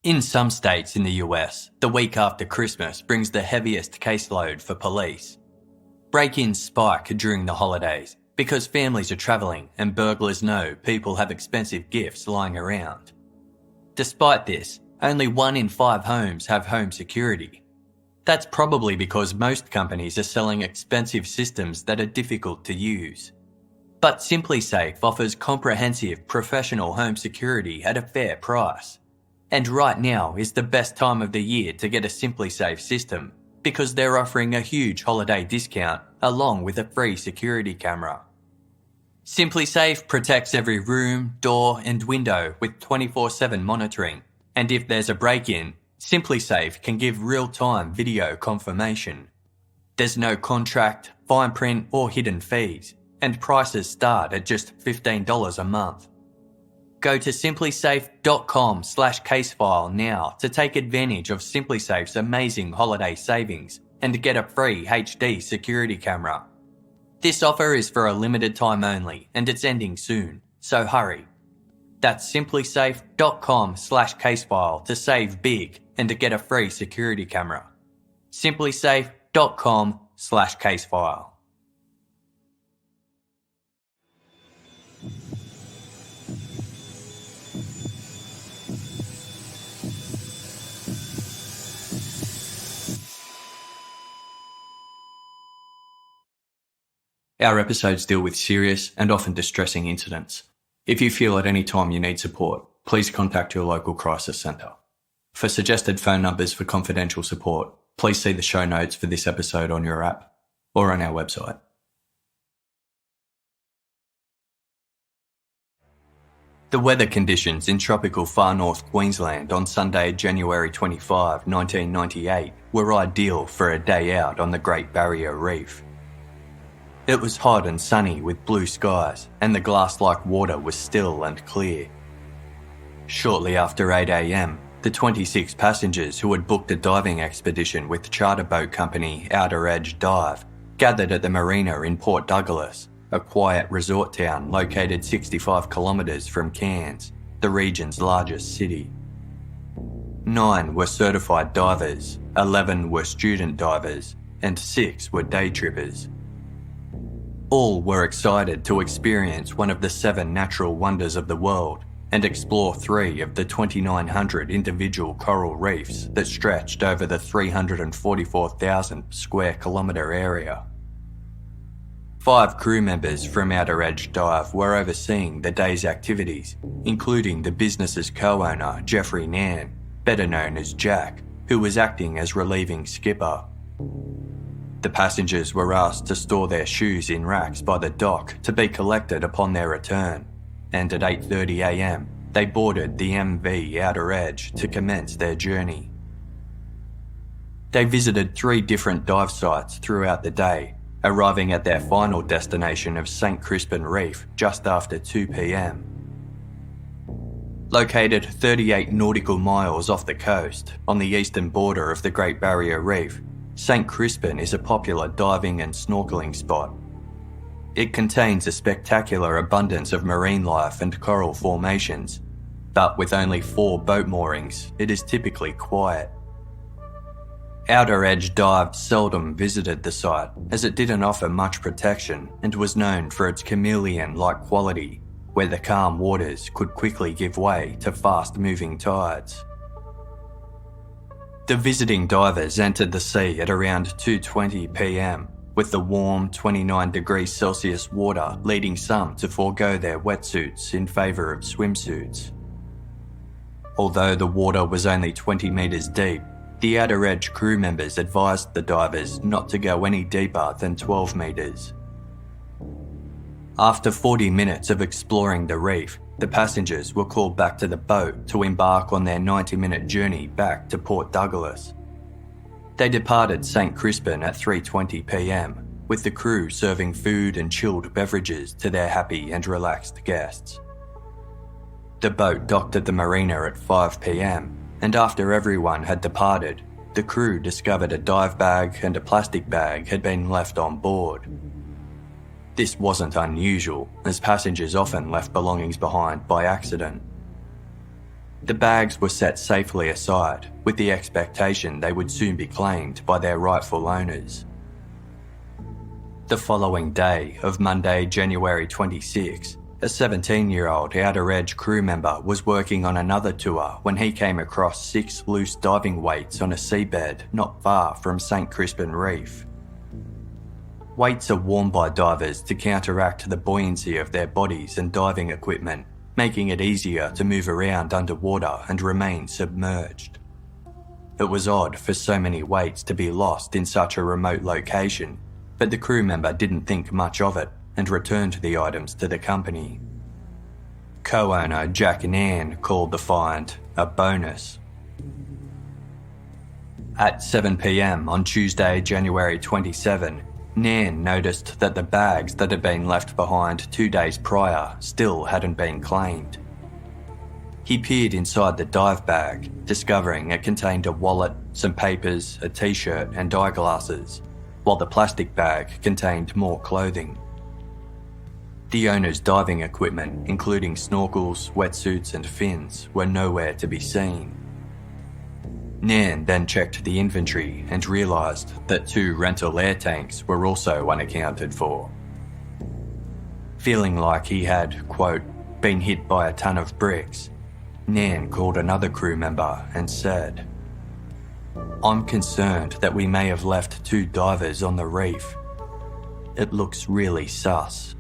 In some states in the US, the week after Christmas brings the heaviest caseload for police. Break-ins spike during the holidays because families are travelling and burglars know people have expensive gifts lying around. Despite this, only 1 in 5 homes have home security. That's probably because most companies are selling expensive systems that are difficult to use. But SimpliSafe offers comprehensive professional home security at a fair price. And right now is the best time of the year to get a SimpliSafe system because they're offering a huge holiday discount along with a free security camera. SimpliSafe protects every room, door and window with 24/7 monitoring, and if there's a break-in, SimpliSafe can give real-time video confirmation. There's no contract, fine print or hidden fees, and prices start at just $15 a month. Go to simplisafe.com/casefile now to take advantage of SimpliSafe's amazing holiday savings and get a free HD security camera. This offer is for a limited time only and it's ending soon, so hurry. That's simplisafe.com/casefile to save big and to get a free security camera. simplisafe.com/casefile. Our episodes deal with serious and often distressing incidents. If you feel at any time you need support, please contact your local crisis centre. For suggested phone numbers for confidential support, please see the show notes for this episode on your app or on our website. The weather conditions in tropical Far North Queensland on Sunday, January 25, 1998 were ideal for a day out on the Great Barrier Reef. It was hot and sunny with blue skies, and the glass-like water was still and clear. Shortly after 8 a.m, the 26 passengers who had booked a diving expedition with charter boat company Outer Edge Dive gathered at the marina in Port Douglas, a quiet resort town located 65 kilometres from Cairns, the region's largest city. 9 were certified divers, 11 were student divers, and 6 were day trippers. All were excited to experience one of the 7 natural wonders of the world and explore 3 of the 2,900 individual coral reefs that stretched over the 344,000 square kilometre area. 5 crew members from Outer Edge Dive were overseeing the day's activities, including the business's co-owner, Jeffrey Nan, better known as Jack, who was acting as relieving skipper. The passengers were asked to store their shoes in racks by the dock to be collected upon their return, and at 8:30 a.m, they boarded the MV Outer Edge to commence their journey. They visited 3 different dive sites throughout the day, arriving at their final destination of St. Crispin Reef just after 2 p.m. Located 38 nautical miles off the coast, on the eastern border of the Great Barrier Reef, St. Crispin is a popular diving and snorkelling spot. It contains a spectacular abundance of marine life and coral formations, but with only 4 boat moorings, it is typically quiet. Outer Edge Dive seldom visited the site as it didn't offer much protection and was known for its chameleon-like quality, where the calm waters could quickly give way to fast-moving tides. The visiting divers entered the sea at around 2:20 p.m, with the warm 29 degrees Celsius water leading some to forego their wetsuits in favour of swimsuits. Although the water was only 20 metres deep, the Outer Edge crew members advised the divers not to go any deeper than 12 metres. After 40 minutes of exploring the reef, the passengers were called back to the boat to embark on their 90-minute journey back to Port Douglas. They departed St. Crispin at 3:20 p.m, with the crew serving food and chilled beverages to their happy and relaxed guests. The boat docked at the marina at 5 p.m, and after everyone had departed, the crew discovered a dive bag and a plastic bag had been left on board. This wasn't unusual, as passengers often left belongings behind by accident. The bags were set safely aside, with the expectation they would soon be claimed by their rightful owners. The following day of Monday, January 26, a 17-year-old Outer Edge crew member was working on another tour when he came across 6 loose diving weights on a seabed not far from St. Crispin Reef. Weights are worn by divers to counteract the buoyancy of their bodies and diving equipment, making it easier to move around underwater and remain submerged. It was odd for so many weights to be lost in such a remote location, but the crew member didn't think much of it and returned the items to the company. Co-owner Jack and Ann called the find a bonus. At 7 p.m. on Tuesday, January 27, Nan noticed that the bags that had been left behind 2 days prior still hadn't been claimed. He peered inside the dive bag, discovering it contained a wallet, some papers, a t-shirt and eyeglasses, while the plastic bag contained more clothing. The owner's diving equipment, including snorkels, wetsuits and fins, were nowhere to be seen. Nan then checked the inventory and realised that 2 rental air tanks were also unaccounted for. Feeling like he had, quote, been hit by a ton of bricks, Nan called another crew member and said, "I'm concerned that we may have left 2 divers on the reef. It looks really sus."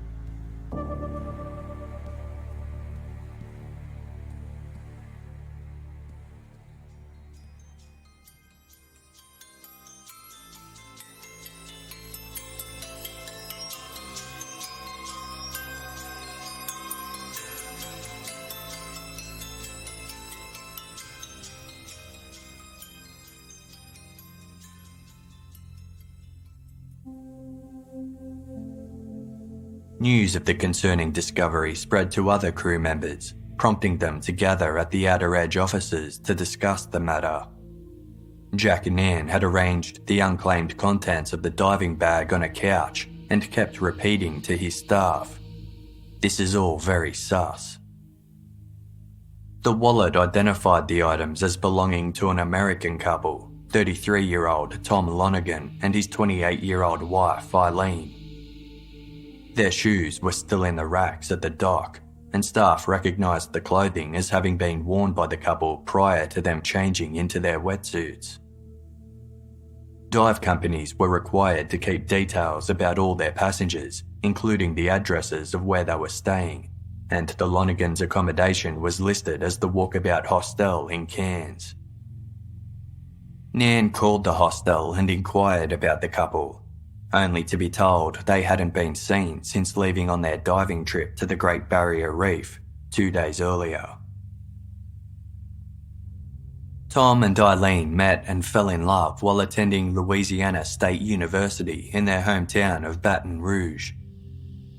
News of the concerning discovery spread to other crew members, prompting them to gather at the Outer Edge offices to discuss the matter. Jack and Ann had arranged the unclaimed contents of the diving bag on a couch and kept repeating to his staff, "This is all very sus." The wallet identified the items as belonging to an American couple, 33-year-old Tom Lonergan and his 28-year-old wife Eileen. Their shoes were still in the racks at the dock, and staff recognised the clothing as having been worn by the couple prior to them changing into their wetsuits. Dive companies were required to keep details about all their passengers, including the addresses of where they were staying, and the Lonergan's accommodation was listed as the Walkabout Hostel in Cairns. Nan called the hostel and inquired about the couple, only to be told they hadn't been seen since leaving on their diving trip to the Great Barrier Reef 2 days earlier. Tom and Eileen met and fell in love while attending Louisiana State University in their hometown of Baton Rouge.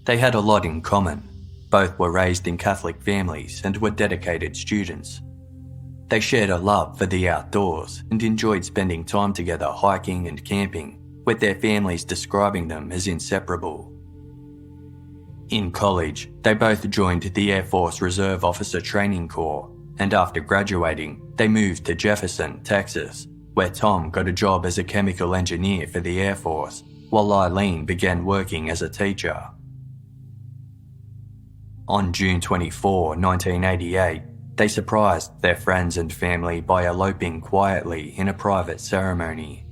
They had a lot in common. Both were raised in Catholic families and were dedicated students. They shared a love for the outdoors and enjoyed spending time together hiking and camping, with their families describing them as inseparable. In college, they both joined the Air Force Reserve Officer Training Corps, and after graduating, they moved to Jefferson, Texas, where Tom got a job as a chemical engineer for the Air Force, while Eileen began working as a teacher. On June 24, 1988, they surprised their friends and family by eloping quietly in a private ceremony.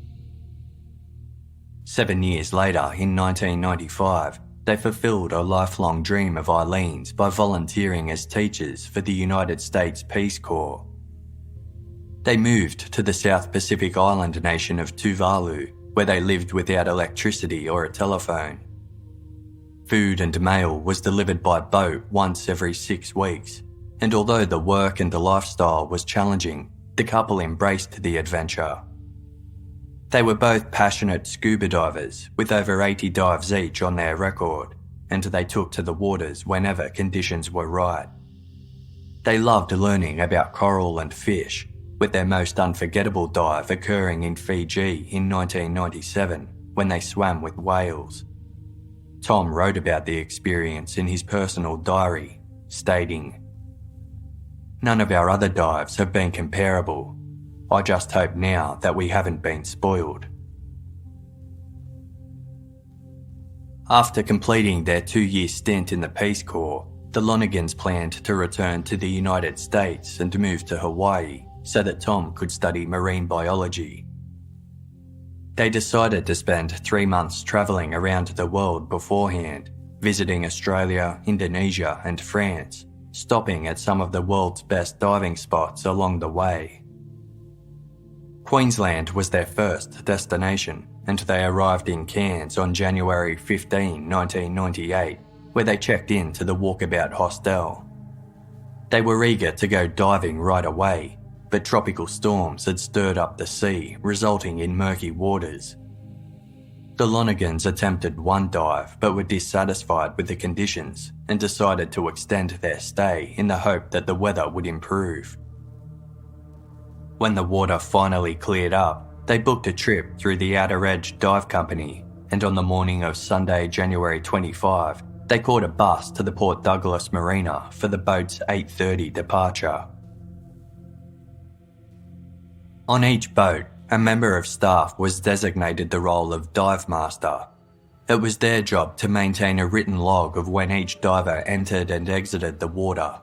7 years later, in 1995, they fulfilled a lifelong dream of Eileen's by volunteering as teachers for the United States Peace Corps. They moved to the South Pacific island nation of Tuvalu, where they lived without electricity or a telephone. Food and mail was delivered by boat once every 6 weeks, and although the work and the lifestyle was challenging, the couple embraced the adventure. They were both passionate scuba divers, with over 80 dives each on their record, and they took to the waters whenever conditions were right. They loved learning about coral and fish, with their most unforgettable dive occurring in Fiji in 1997 when they swam with whales. Tom wrote about the experience in his personal diary, stating, None of our other dives have been comparable. I just hope now that we haven't been spoiled. After completing their 2-year stint in the Peace Corps, the Lonergans planned to return to the United States and move to Hawaii so that Tom could study marine biology. They decided to spend 3 months travelling around the world beforehand, visiting Australia, Indonesia and France, stopping at some of the world's best diving spots along the way. Queensland was their first destination, and they arrived in Cairns on January 15, 1998, where they checked in to the Walkabout Hostel. They were eager to go diving right away, but tropical storms had stirred up the sea, resulting in murky waters. The Lonergans attempted one dive but were dissatisfied with the conditions and decided to extend their stay in the hope that the weather would improve. When the water finally cleared up, they booked a trip through the Outer Edge Dive Company, and on the morning of Sunday, January 25, they caught a bus to the Port Douglas Marina for the boat's 8:30 departure. On each boat, a member of staff was designated the role of dive master. It was their job to maintain a written log of when each diver entered and exited the water.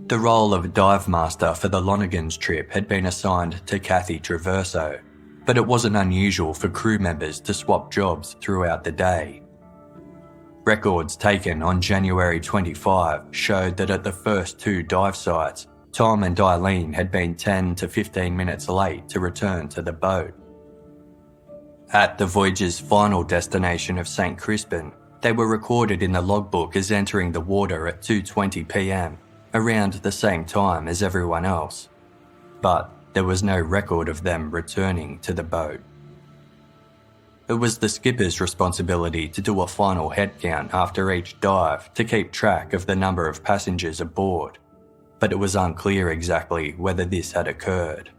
The role of dive master for the Lonergans trip had been assigned to Kathy Traverso, but it wasn't unusual for crew members to swap jobs throughout the day. Records taken on January 25 showed that at the first 2 dive sites, Tom and Eileen had been 10 to 15 minutes late to return to the boat. At the voyage's final destination of St. Crispin, they were recorded in the logbook as entering the water at 2:20 p.m, around the same time as everyone else, but there was no record of them returning to the boat. It was the skipper's responsibility to do a final head count after each dive to keep track of the number of passengers aboard, but it was unclear exactly whether this had occurred.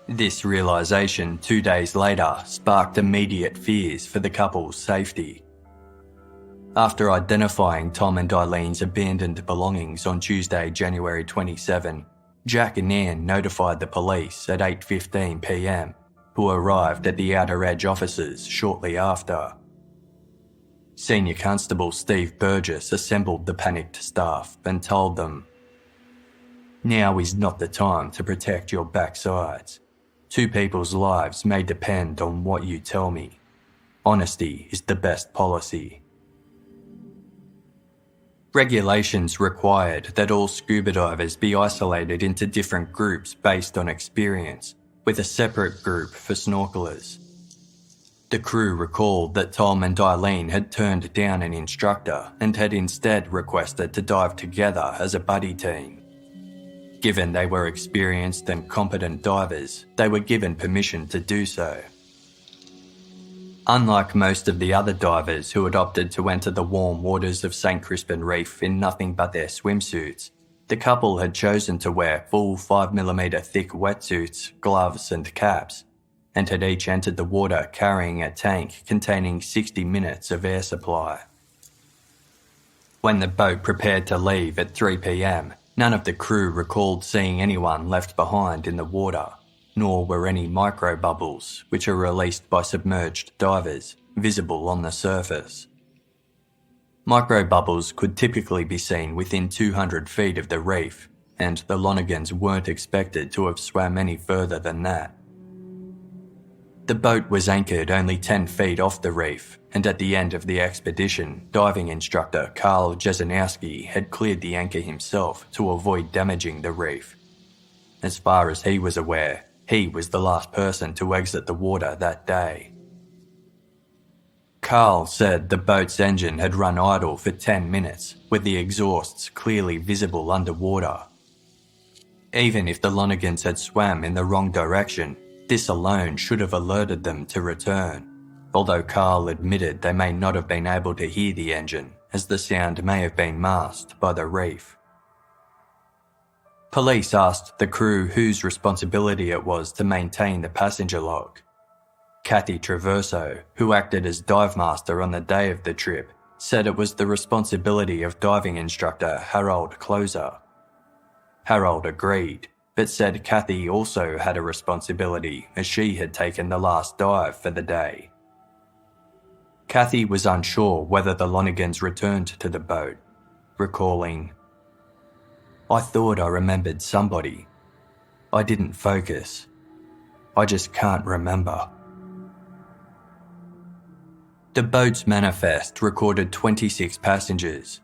This realisation 2 days later sparked immediate fears for the couple's safety. After identifying Tom and Eileen's abandoned belongings on Tuesday, January 27, Jack and Ann notified the police at 8:15 p.m, who arrived at the Outer Edge offices shortly after. Senior Constable Steve Burgess assembled the panicked staff and told them, "Now is not the time to protect your backsides. 2 people's lives may depend on what you tell me. Honesty is the best policy." Regulations required that all scuba divers be isolated into different groups based on experience, with a separate group for snorkelers. The crew recalled that Tom and Eileen had turned down an instructor and had instead requested to dive together as a buddy team. Given they were experienced and competent divers, they were given permission to do so. Unlike most of the other divers who had opted to enter the warm waters of St. Crispin Reef in nothing but their swimsuits, the couple had chosen to wear full 5mm thick wetsuits, gloves and caps, and had each entered the water carrying a tank containing 60 minutes of air supply. When the boat prepared to leave at 3 p.m, none of the crew recalled seeing anyone left behind in the water, nor were any microbubbles, which are released by submerged divers, visible on the surface. Microbubbles could typically be seen within 200 feet of the reef, and the Lonergans weren't expected to have swam any further than that. The boat was anchored only 10 feet off the reef, and at the end of the expedition, diving instructor Carl Jesenowski had cleared the anchor himself to avoid damaging the reef. As far as he was aware, he was the last person to exit the water that day. Carl said the boat's engine had run idle for 10 minutes, with the exhausts clearly visible underwater. Even if the Lonergans had swam in the wrong direction, this alone should have alerted them to return, although Carl admitted they may not have been able to hear the engine, as the sound may have been masked by the reef. Police asked the crew whose responsibility it was to maintain the passenger log. Kathy Traverso, who acted as dive master on the day of the trip, said it was the responsibility of diving instructor Harold Closer. Harold agreed, but said Kathy also had a responsibility as she had taken the last dive for the day. Kathy was unsure whether the Lonergans returned to the boat, recalling, "I thought I remembered somebody. I didn't focus. I just can't remember." The boat's manifest recorded 26 passengers.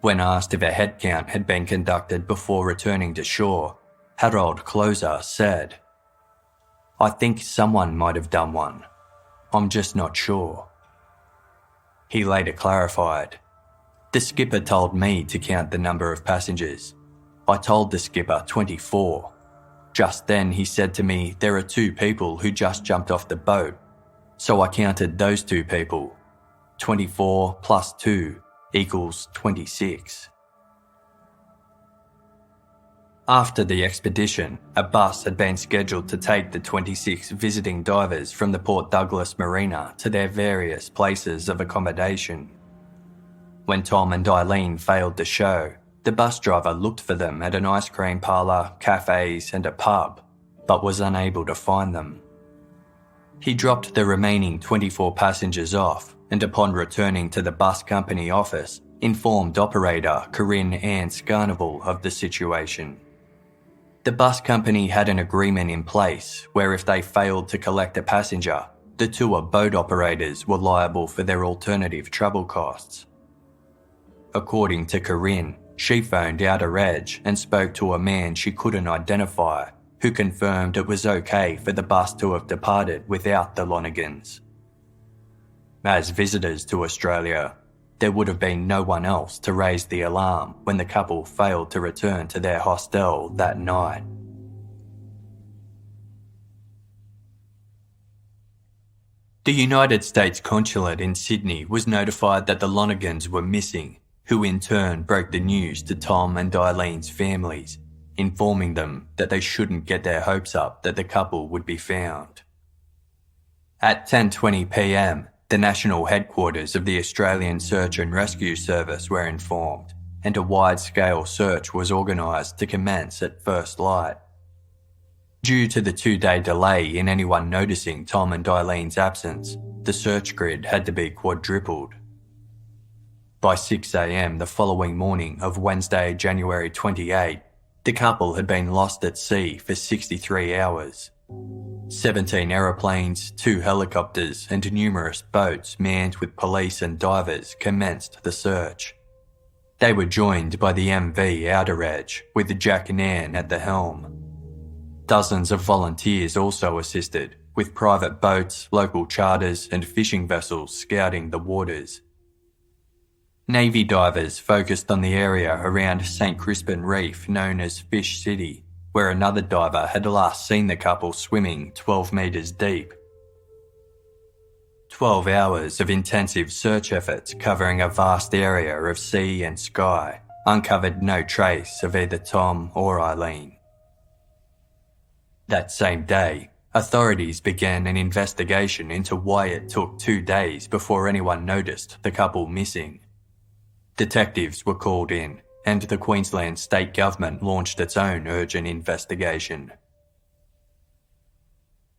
When asked if a head count had been conducted before returning to shore, Harold Closer said, "I think someone might have done one. I'm just not sure." He later clarified, "The skipper told me to count the number of passengers. I told the skipper 24. Just then he said to me there are 2 people who just jumped off the boat. So I counted those 2 people. 24 plus 2 equals 26. After the expedition, a bus had been scheduled to take the 26 visiting divers from the Port Douglas Marina to their various places of accommodation. When Tom and Eileen failed to show, the bus driver looked for them at an ice cream parlour, cafes and a pub, but was unable to find them. He dropped the remaining 24 passengers off and upon returning to the bus company office, informed operator Corinne Ann Scarnival of the situation. The bus company had an agreement in place where if they failed to collect a passenger, the tour boat operators were liable for their alternative travel costs. According to Corinne, she phoned Outer Edge and spoke to a man she couldn't identify, who confirmed it was okay for the bus to have departed without the Lonergans. As visitors to Australia, there would have been no one else to raise the alarm when the couple failed to return to their hostel that night. The United States Consulate in Sydney was notified that the Lonergans were missing, who in turn broke the news to Tom and Eileen's families, informing them that they shouldn't get their hopes up that the couple would be found. At 10:20 p.m, the national headquarters of the Australian Search and Rescue Service were informed, and a wide-scale search was organised to commence at first light. Due to the 2-day delay in anyone noticing Tom and Eileen's absence, the search grid had to be quadrupled. By 6 a.m. the following morning of Wednesday, January 28, the couple had been lost at sea for 63 hours. 17 aeroplanes, 2 helicopters and numerous boats manned with police and divers commenced the search. They were joined by the MV Outer Edge with Jack and Ann at the helm. Dozens of volunteers also assisted, with private boats, local charters and fishing vessels scouting the waters. Navy divers focused on the area around St. Crispin Reef known as Fish City, where another diver had last seen the couple swimming 12 metres deep. 12 hours of intensive search efforts covering a vast area of sea and sky uncovered no trace of either Tom or Eileen. That same day, authorities began an investigation into why it took 2 days before anyone noticed the couple missing. Detectives were called in, and the Queensland state government launched its own urgent investigation.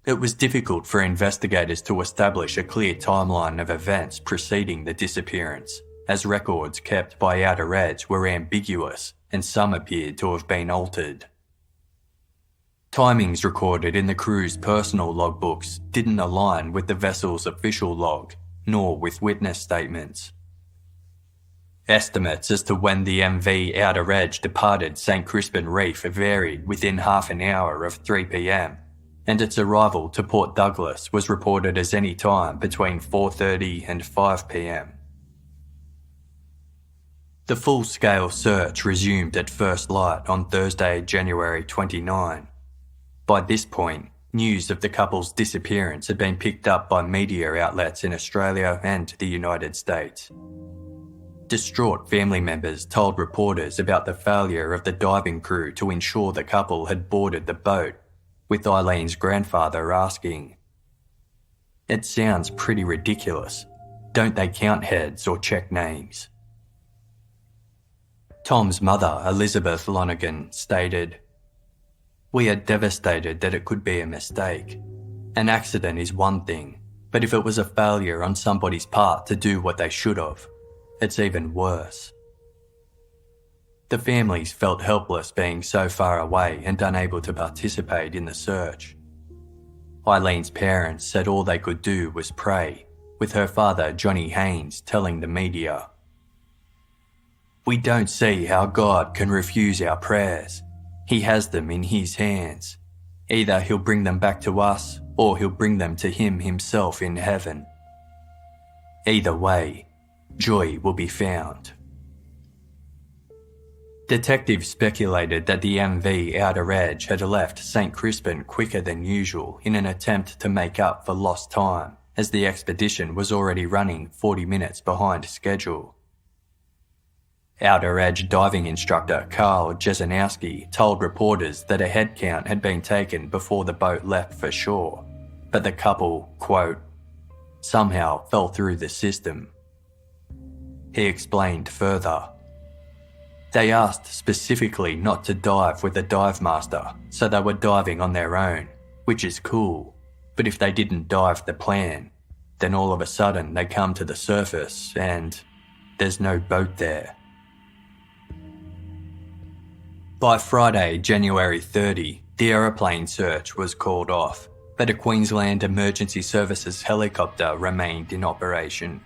It was difficult for investigators to establish a clear timeline of events preceding the disappearance, as records kept by Outer Edge were ambiguous and some appeared to have been altered. Timings recorded in the crew's personal logbooks didn't align with the vessel's official log, nor with witness statements. Estimates as to when the MV Outer Edge departed St. Crispin Reef varied within half an hour of 3 p.m, and its arrival to Port Douglas was reported as any time between 4:30 and 5 p.m. The full-scale search resumed at first light on Thursday, January 29. By this point, news of the couple's disappearance had been picked up by media outlets in Australia and the United States. Distraught family members told reporters about the failure of the diving crew to ensure the couple had boarded the boat, with Eileen's grandfather asking, "It sounds pretty ridiculous. Don't they count heads or check names? Tom's mother, Elizabeth Lonergan, stated, "We are devastated that it could be a mistake. An accident is one thing, but if it was a failure on somebody's part to do what they should have, it's even worse." The families felt helpless being so far away and unable to participate in the search. Eileen's parents said all they could do was pray, with her father Johnny Haynes telling the media, "We don't see how God can refuse our prayers. He has them in his hands. Either he'll bring them back to us or he'll bring them to him himself in heaven. Either way, joy will be found." Detectives speculated that the MV Outer Edge had left St. Crispin quicker than usual in an attempt to make up for lost time, as the expedition was already running 40 minutes behind schedule. Outer Edge diving instructor Carl Jesenowski told reporters that a head count had been taken before the boat left for shore, but the couple, quote, "somehow fell through the system." He explained further, "They asked specifically not to dive with a dive master, so they were diving on their own, which is cool, but if they didn't dive the plan, then all of a sudden they come to the surface and there's no boat there." By Friday, January 30, the aeroplane search was called off, but a Queensland Emergency Services helicopter remained in operation.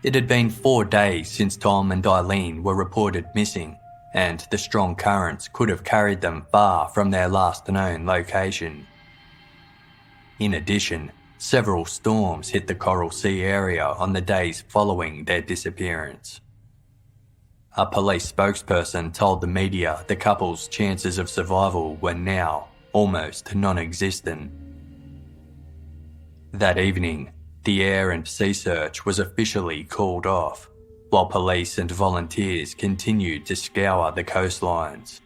It had been 4 days since Tom and Eileen were reported missing, and the strong currents could have carried them far from their last known location. In addition, several storms hit the Coral Sea area on the days following their disappearance. A police spokesperson told the media the couple's chances of survival were now almost non-existent. That evening, the air and sea search was officially called off, while police and volunteers continued to scour the coastlines.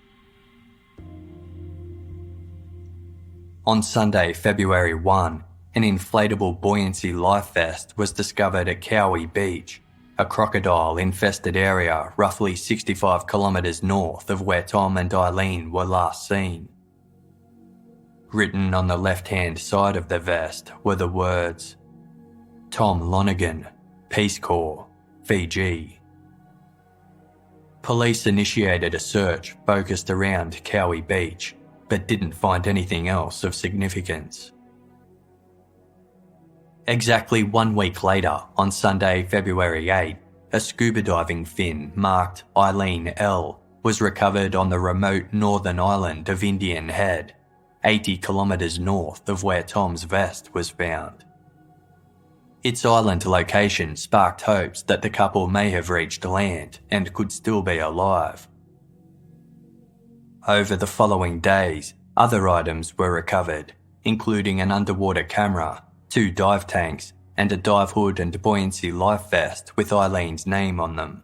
On Sunday, February 1, an inflatable buoyancy life vest was discovered at Cowie Beach, a crocodile-infested area roughly 65 kilometres north of where Tom and Eileen were last seen. Written on the left-hand side of the vest were the words, "Tom Lonergan, Peace Corps, Fiji." Police initiated a search focused around Cowie Beach, but didn't find anything else of significance. Exactly 1 week later, on Sunday, February 8, a scuba diving fin marked Eileen L was recovered on the remote northern island of Indian Head, 80 kilometres north of where Tom's vest was found. Its island location sparked hopes that the couple may have reached land and could still be alive. Over the following days, other items were recovered, including an underwater camera, 2 dive tanks, and a dive hood and buoyancy life vest with Eileen's name on them.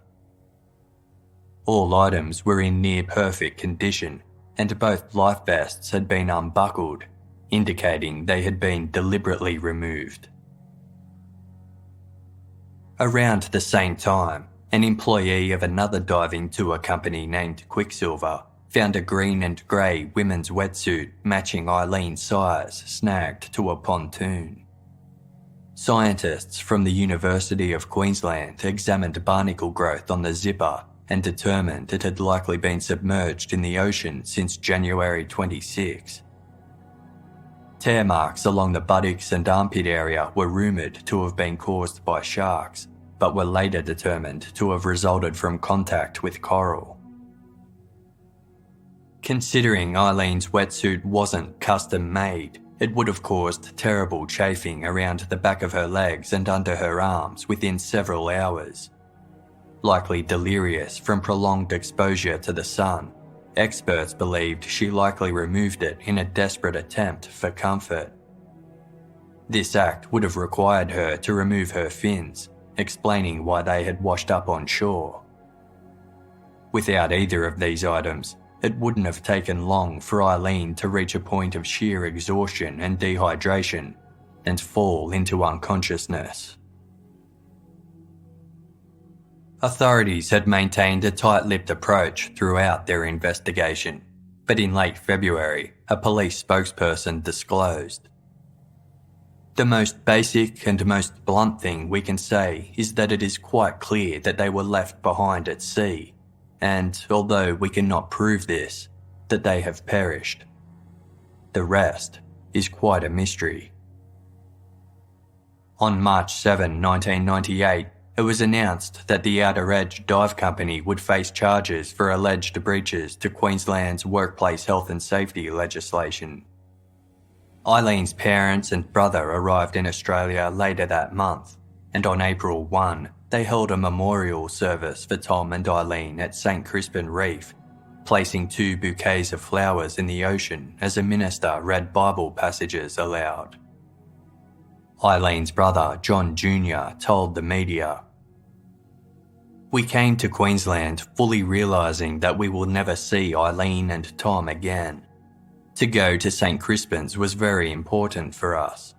All items were in near perfect condition, and both life vests had been unbuckled, indicating they had been deliberately removed. Around the same time, an employee of another diving tour company named Quicksilver found a green and grey women's wetsuit matching Eileen's size snagged to a pontoon. Scientists from the University of Queensland examined barnacle growth on the zipper and determined it had likely been submerged in the ocean since January 26. Tear marks along the buttocks and armpit area were rumoured to have been caused by sharks, but were later determined to have resulted from contact with coral. Considering Eileen's wetsuit wasn't custom made, it would have caused terrible chafing around the back of her legs and under her arms within several hours. Likely delirious from prolonged exposure to the sun, experts believed she likely removed it in a desperate attempt for comfort. This act would have required her to remove her fins, explaining why they had washed up on shore. Without either of these items, it wouldn't have taken long for Eileen to reach a point of sheer exhaustion and dehydration and fall into unconsciousness. Authorities had maintained a tight-lipped approach throughout their investigation, but in late February, a police spokesperson disclosed. The most basic and most blunt thing we can say is that it is quite clear that they were left behind at sea, and although we cannot prove this, that they have perished. The rest is quite a mystery. On March 7, 1998, it was announced that the Outer Edge Dive Company would face charges for alleged breaches to Queensland's workplace health and safety legislation. Eileen's parents and brother arrived in Australia later that month, and on April 1, they held a memorial service for Tom and Eileen at St Crispin Reef, placing 2 bouquets of flowers in the ocean as a minister read Bible passages aloud. Eileen's brother, John Jr., told the media, "We came to Queensland fully realising that we will never see Eileen and Tom again. To go to St Crispin's was very important for us.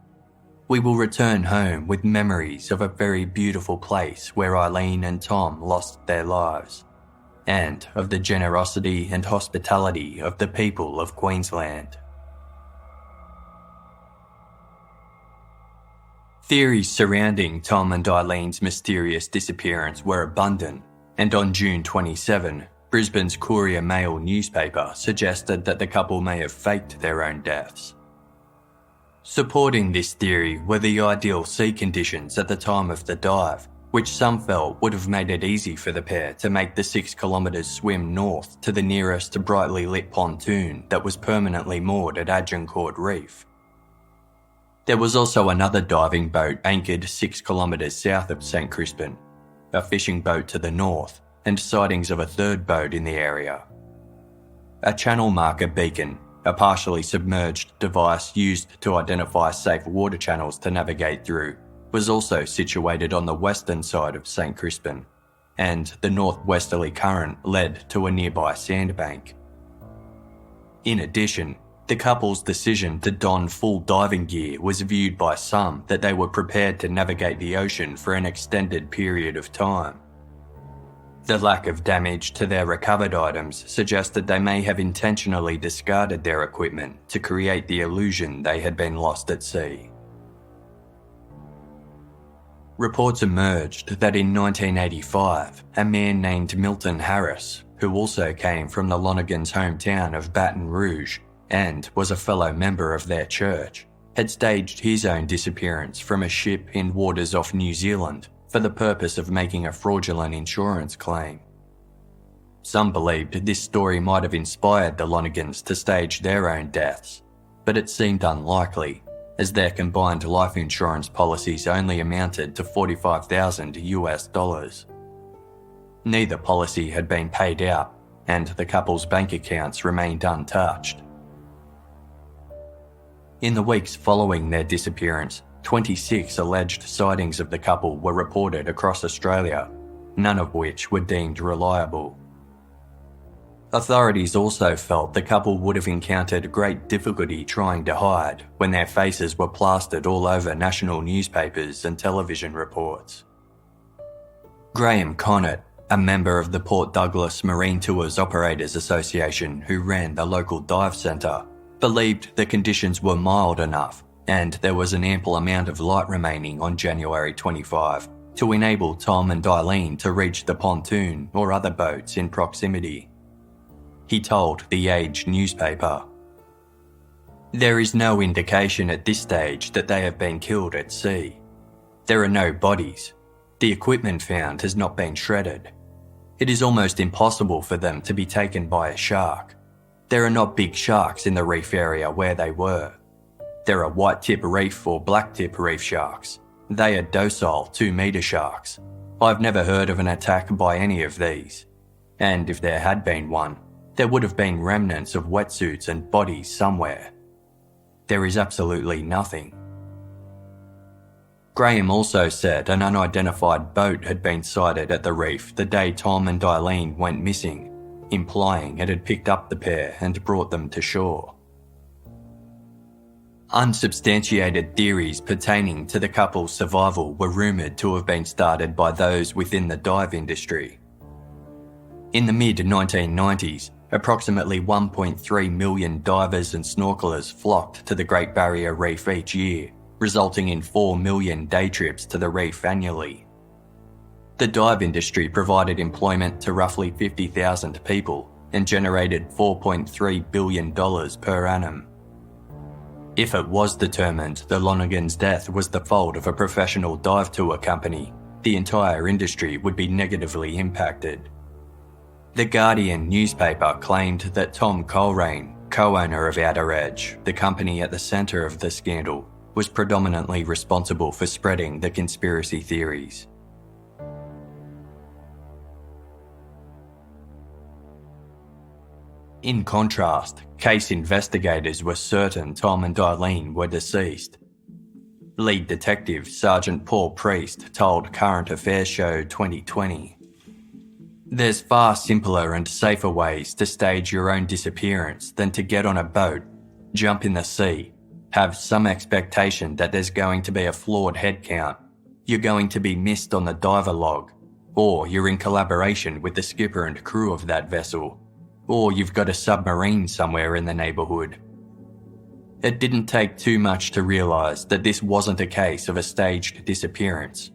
We will return home with memories of a very beautiful place where Eileen and Tom lost their lives, and of the generosity and hospitality of the people of Queensland." Theories surrounding Tom and Eileen's mysterious disappearance were abundant, and on June 27, Brisbane's Courier Mail newspaper suggested that the couple may have faked their own deaths. Supporting this theory were the ideal sea conditions at the time of the dive, which some felt would have made it easy for the pair to make the 6 kilometres swim north to the nearest brightly lit pontoon that was permanently moored at Agincourt Reef. There was also another diving boat anchored 6 kilometres south of St Crispin, a fishing boat to the north, and sightings of a third boat in the area. A channel marker beacon, a partially submerged device used to identify safe water channels to navigate through, was also situated on the western side of St Crispin, and the northwesterly current led to a nearby sandbank. In addition, the couple's decision to don full diving gear was viewed by some that they were prepared to navigate the ocean for an extended period of time. The lack of damage to their recovered items suggested they may have intentionally discarded their equipment to create the illusion they had been lost at sea. Reports emerged that in 1985, a man named Milton Harris, who also came from the Lonergan's hometown of Baton Rouge and was a fellow member of their church, had staged his own disappearance from a ship in waters off New Zealand for the purpose of making a fraudulent insurance claim. Some believed this story might have inspired the Lonergans to stage their own deaths, but it seemed unlikely, as their combined life insurance policies only amounted to $45,000. Neither policy had been paid out, and the couple's bank accounts remained untouched. In the weeks following their disappearance, 26 alleged sightings of the couple were reported across Australia, none of which were deemed reliable. Authorities also felt the couple would have encountered great difficulty trying to hide when their faces were plastered all over national newspapers and television reports. Graham Connett, a member of the Port Douglas Marine Tours Operators Association who ran the local dive centre, believed the conditions were mild enough and there was an ample amount of light remaining on January 25 to enable Tom and Eileen to reach the pontoon or other boats in proximity. He told the Age newspaper, "There is no indication at this stage that they have been killed at sea. There are no bodies. The equipment found has not been shredded. It is almost impossible for them to be taken by a shark. There are not big sharks in the reef area where they were. There are white-tip reef or black-tip reef sharks. They are docile 2-metre sharks. I've never heard of an attack by any of these. And if there had been one, there would have been remnants of wetsuits and bodies somewhere. There is absolutely nothing." Graham also said an unidentified boat had been sighted at the reef the day Tom and Eileen went missing, implying it had picked up the pair and brought them to shore. Unsubstantiated theories pertaining to the couple's survival were rumoured to have been started by those within the dive industry. In the mid-1990s, approximately 1.3 million divers and snorkelers flocked to the Great Barrier Reef each year, resulting in 4 million day trips to the reef annually. The dive industry provided employment to roughly 50,000 people and generated $4.3 billion per annum. If it was determined the Lonergan's death was the fault of a professional dive tour company, the entire industry would be negatively impacted. The Guardian newspaper claimed that Tom Coleraine, co-owner of Outer Edge, the company at the centre of the scandal, was predominantly responsible for spreading the conspiracy theories. In contrast, case investigators were certain Tom and Eileen were deceased. Lead detective Sergeant Paul Priest told Current Affairs Show 2020, "There's far simpler and safer ways to stage your own disappearance than to get on a boat, jump in the sea, have some expectation that there's going to be a flawed head count, you're going to be missed on the diver log, or you're in collaboration with the skipper and crew of that vessel, or you've got a submarine somewhere in the neighbourhood." It didn't take too much to realise that this wasn't a case of a staged disappearance.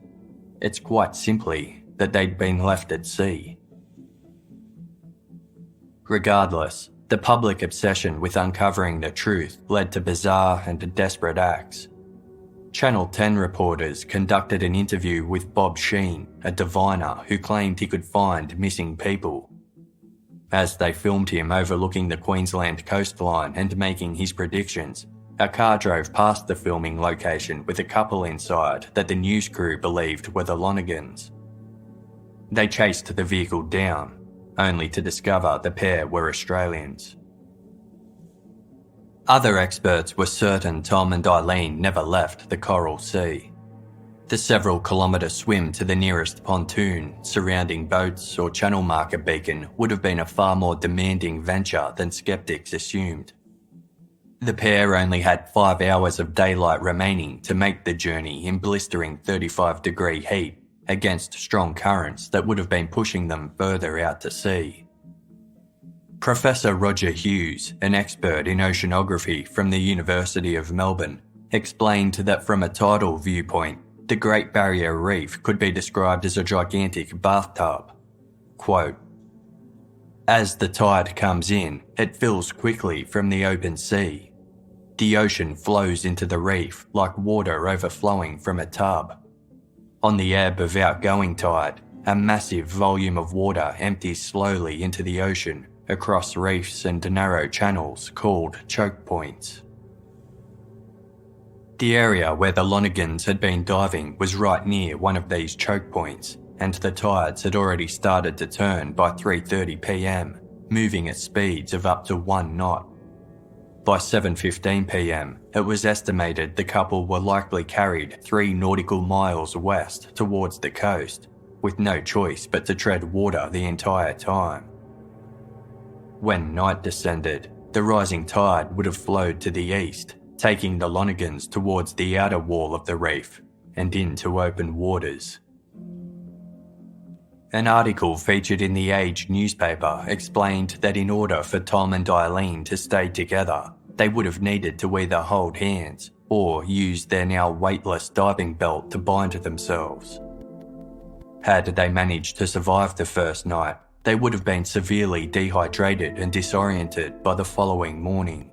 It's quite simply that they'd been left at sea. Regardless, the public obsession with uncovering the truth led to bizarre and desperate acts. Channel 10 reporters conducted an interview with Bob Sheen, a diviner who claimed he could find missing people. As they filmed him overlooking the Queensland coastline and making his predictions, a car drove past the filming location with a couple inside that the news crew believed were the Lonergans. They chased the vehicle down, only to discover the pair were Australians. Other experts were certain Tom and Eileen never left the Coral Sea. The several-kilometre swim to the nearest pontoon, surrounding boats or channel marker beacon would have been a far more demanding venture than skeptics assumed. The pair only had 5 hours of daylight remaining to make the journey in blistering 35-degree heat against strong currents that would have been pushing them further out to sea. Professor Roger Hughes, an expert in oceanography from the University of Melbourne, explained that from a tidal viewpoint, the Great Barrier Reef could be described as a gigantic bathtub. Quote, "As the tide comes in, it fills quickly from the open sea. The ocean flows into the reef like water overflowing from a tub. On the ebb of outgoing tide, a massive volume of water empties slowly into the ocean across reefs and narrow channels called choke points." The area where the Lonergans had been diving was right near one of these choke points, and the tides had already started to turn by 3:30 p.m, moving at speeds of up to 1 knot. By 7:15 p.m, it was estimated the couple were likely carried 3 nautical miles west towards the coast, with no choice but to tread water the entire time. When night descended, the rising tide would have flowed to the east, taking the Lonergans towards the outer wall of the reef and into open waters. An article featured in the Age newspaper explained that in order for Tom and Eileen to stay together, they would have needed to either hold hands or use their now weightless diving belt to bind themselves. Had they managed to survive the first night, they would have been severely dehydrated and disoriented by the following morning.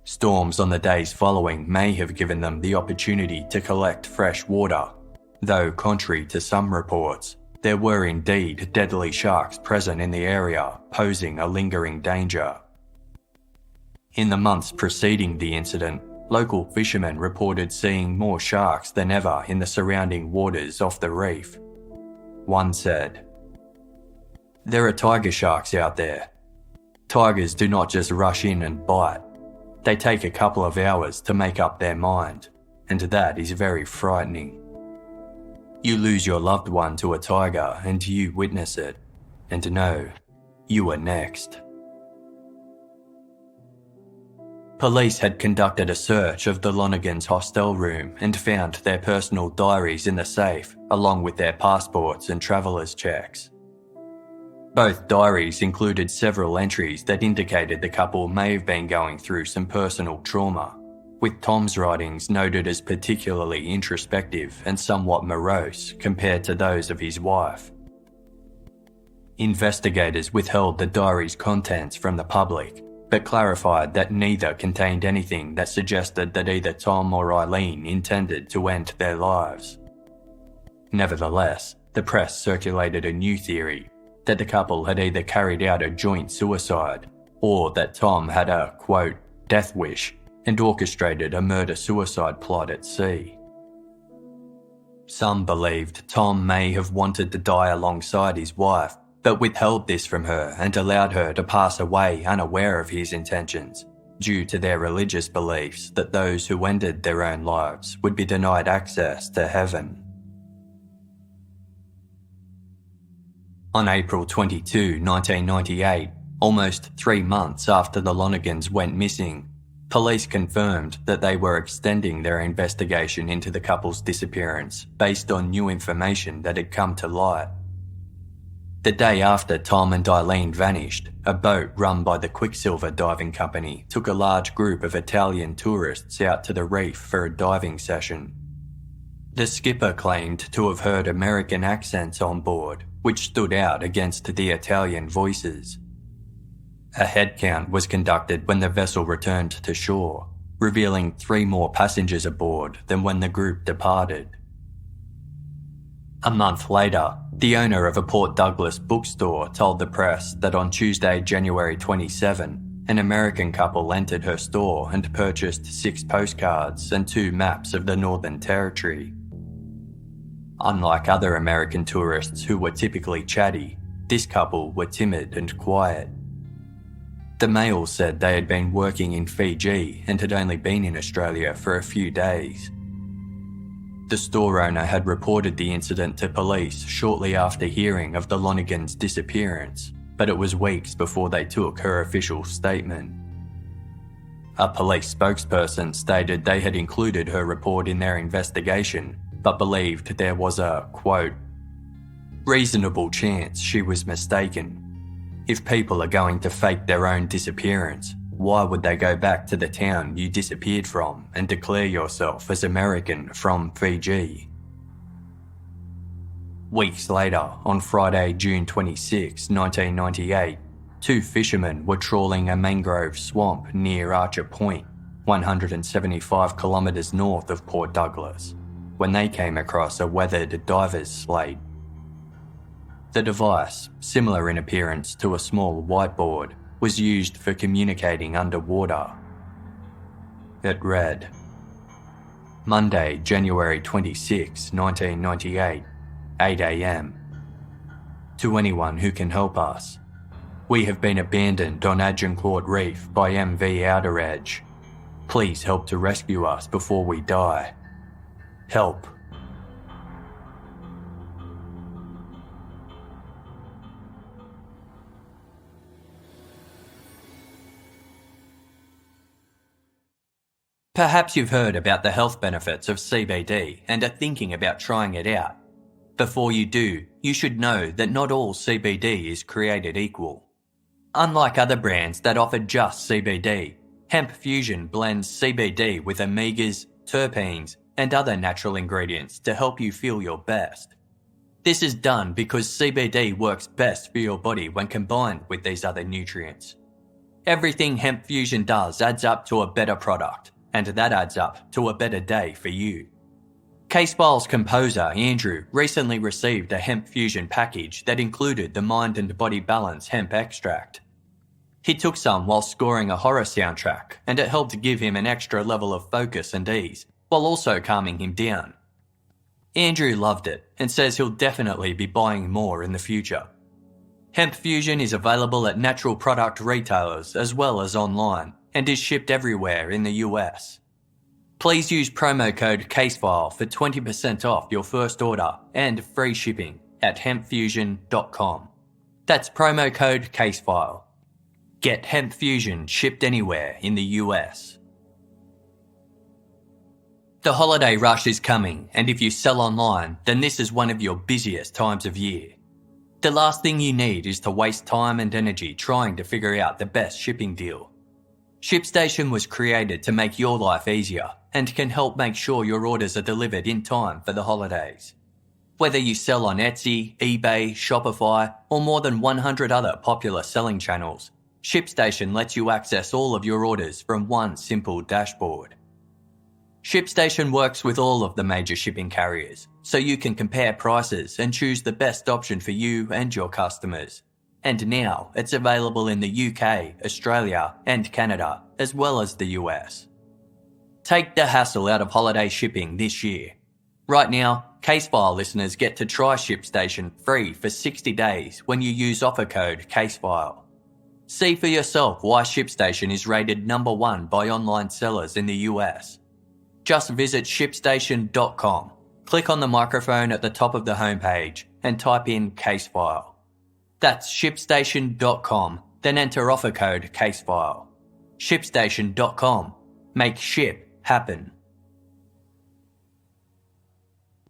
Storms on the days following may have given them the opportunity to collect fresh water, though contrary to some reports, there were indeed deadly sharks present in the area, posing a lingering danger. In the months preceding the incident, local fishermen reported seeing more sharks than ever in the surrounding waters off the reef. One said, "There are tiger sharks out there. Tigers do not just rush in and bite. They take a couple of hours to make up their mind, and that is very frightening. You lose your loved one to a tiger and you witness it, and know you are next." Police had conducted a search of the Lonergan's hostel room and found their personal diaries in the safe, along with their passports and travellers' checks. Both diaries included several entries that indicated the couple may have been going through some personal trauma, with Tom's writings noted as particularly introspective and somewhat morose compared to those of his wife. Investigators withheld the diary's contents from the public, but clarified that neither contained anything that suggested that either Tom or Eileen intended to end their lives. Nevertheless, the press circulated a new theory that the couple had either carried out a joint suicide or that Tom had a, quote, death wish and orchestrated a murder-suicide plot at sea. Some believed Tom may have wanted to die alongside his wife, but withheld this from her and allowed her to pass away unaware of his intentions, due to their religious beliefs that those who ended their own lives would be denied access to heaven. On April 22, 1998, almost 3 months after the Lonergans went missing, police confirmed that they were extending their investigation into the couple's disappearance based on new information that had come to light. The day after Tom and Eileen vanished, a boat run by the Quicksilver Diving Company took a large group of Italian tourists out to the reef for a diving session. The skipper claimed to have heard American accents on board, which stood out against the Italian voices. A head count was conducted when the vessel returned to shore, revealing 3 more passengers aboard than when the group departed. A month later, the owner of a Port Douglas bookstore told the press that on Tuesday, January 27, an American couple entered her store and purchased 6 postcards and 2 maps of the Northern Territory. Unlike other American tourists who were typically chatty, this couple were timid and quiet. The male said they had been working in Fiji and had only been in Australia for a few days. The store owner had reported the incident to police shortly after hearing of the Lonergan's disappearance, but it was weeks before they took her official statement. A police spokesperson stated they had included her report in their investigation, but believed there was a, quote, reasonable chance she was mistaken. If people are going to fake their own disappearance, why would they go back to the town you disappeared from and declare yourself as American from Fiji? Weeks later, on Friday, June 26, 1998, 2 fishermen were trawling a mangrove swamp near Archer Point, 175 kilometres north of Port Douglas, when they came across a weathered diver's slate. The device, similar in appearance to a small whiteboard, was used for communicating underwater. It read, Monday, January 26, 1998, 8 a.m. To anyone who can help us. We have been abandoned on Agincourt Reef by MV Outer Edge. Please help to rescue us before we die. Help. Perhaps you've heard about the health benefits of CBD and are thinking about trying it out. Before you do, you should know that not all CBD is created equal. Unlike other brands that offer just CBD, Hemp Fusion blends CBD with Migas, terpenes, and other natural ingredients to help you feel your best. This is done because CBD works best for your body when combined with these other nutrients. Everything Hemp Fusion does adds up to a better product, and that adds up to a better day for you. Casefile's composer, Andrew, recently received a Hemp Fusion package that included the Mind and Body Balance hemp extract. He took some while scoring a horror soundtrack, and it helped give him an extra level of focus and ease, while also calming him down. Andrew loved it and says he'll definitely be buying more in the future. Hemp Fusion is available at natural product retailers as well as online, and is shipped everywhere in the US. Please use promo code CASEFILE for 20% off your first order and free shipping at hempfusion.com. That's promo code CASEFILE. Get hemp fusion shipped anywhere in the US. The holiday rush is coming, and if you sell online, then this is one of your busiest times of year. The last thing you need is to waste time and energy trying to figure out the best shipping deal. ShipStation was created to make your life easier and can help make sure your orders are delivered in time for the holidays. Whether you sell on Etsy, eBay, Shopify, or more than 100 other popular selling channels, ShipStation lets you access all of your orders from one simple dashboard. ShipStation works with all of the major shipping carriers, so you can compare prices and choose the best option for you and your customers. And now it's available in the UK, Australia, and Canada, as well as the US. Take the hassle out of holiday shipping this year. Right now, Casefile listeners get to try ShipStation free for 60 days when you use offer code Casefile. See for yourself why ShipStation is rated number 1 by online sellers in the US. Just visit ShipStation.com, click on the microphone at the top of the homepage, and type in Casefile. That's ShipStation.com, then enter offer code Casefile. ShipStation.com. Make ship happen.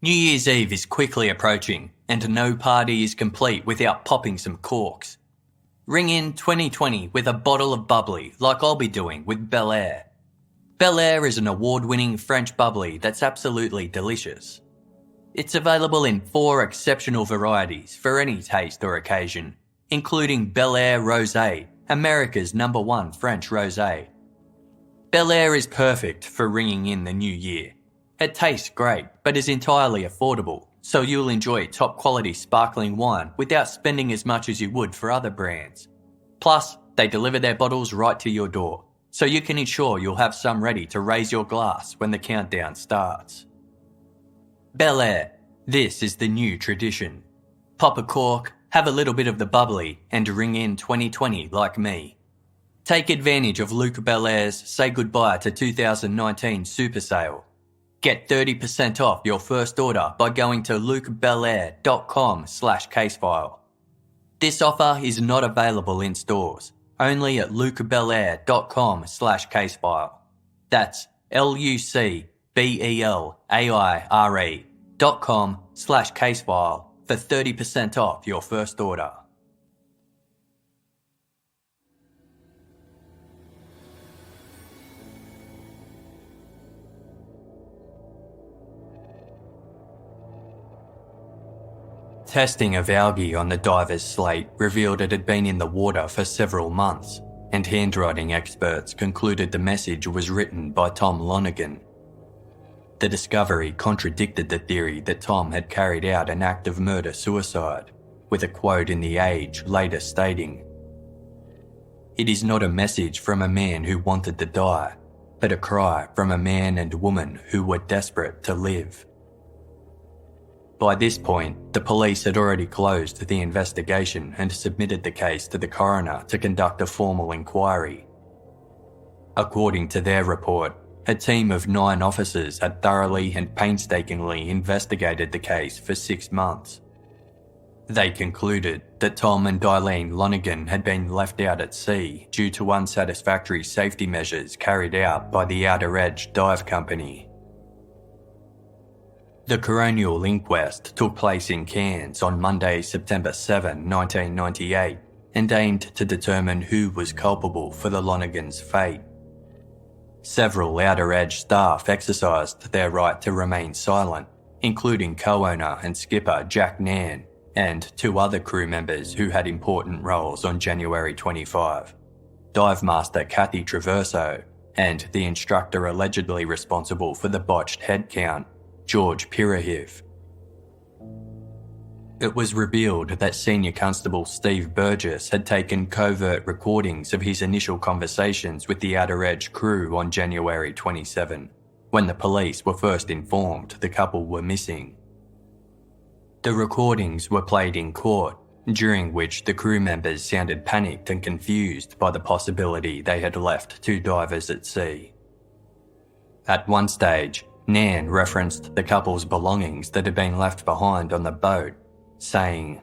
New Year's Eve is quickly approaching, and no party is complete without popping some corks. Ring in 2020 with a bottle of bubbly like I'll be doing with Bel Air. Bel Air is an award-winning French bubbly that's absolutely delicious. It's available in 4 exceptional varieties for any taste or occasion, including Bel Air Rosé, America's #1 French rosé. Bel Air is perfect for ringing in the new year. It tastes great, but is entirely affordable, so you'll enjoy top-quality sparkling wine without spending as much as you would for other brands. Plus, they deliver their bottles right to your door, so you can ensure you'll have some ready to raise your glass when the countdown starts. Bel Air, this is the new tradition. Pop a cork, have a little bit of the bubbly, and ring in 2020 like me. Take advantage of Luke Belair's Say Goodbye to 2019 super sale. Get 30% off your first order by going to lukebelair.com/casefile. This offer is not available in stores, only at lukebelair.com/casefile. That's LUCBELAIRE.com/casefile for 30% off your first order. Testing of algae on the diver's slate revealed it had been in the water for several months, and handwriting experts concluded the message was written by Tom Lonergan. The discovery contradicted the theory that Tom had carried out an act of murder-suicide, with a quote in The Age later stating, "It is not a message from a man who wanted to die, but a cry from a man and woman who were desperate to live." By this point, the police had already closed the investigation and submitted the case to the coroner to conduct a formal inquiry. According to their report, a team of 9 officers had thoroughly and painstakingly investigated the case for 6 months. They concluded that Tom and Eileen Lonergan had been left out at sea due to unsatisfactory safety measures carried out by the Outer Edge Dive Company. The coronial inquest took place in Cairns on Monday, September 7, 1998, and aimed to determine who was culpable for the Lonergans' fate. Several Outer Edge staff exercised their right to remain silent, including co-owner and skipper Jack Nan and 2 other crew members who had important roles on January 25, Dive Master Kathy Traverso and the instructor allegedly responsible for the botched head count, George Pirahiv. It was revealed that Senior Constable Steve Burgess had taken covert recordings of his initial conversations with the Outer Edge crew on January 27, when the police were first informed the couple were missing. The recordings were played in court, during which the crew members sounded panicked and confused by the possibility they had left 2 divers at sea. At one stage, Nan referenced the couple's belongings that had been left behind on the boat, saying,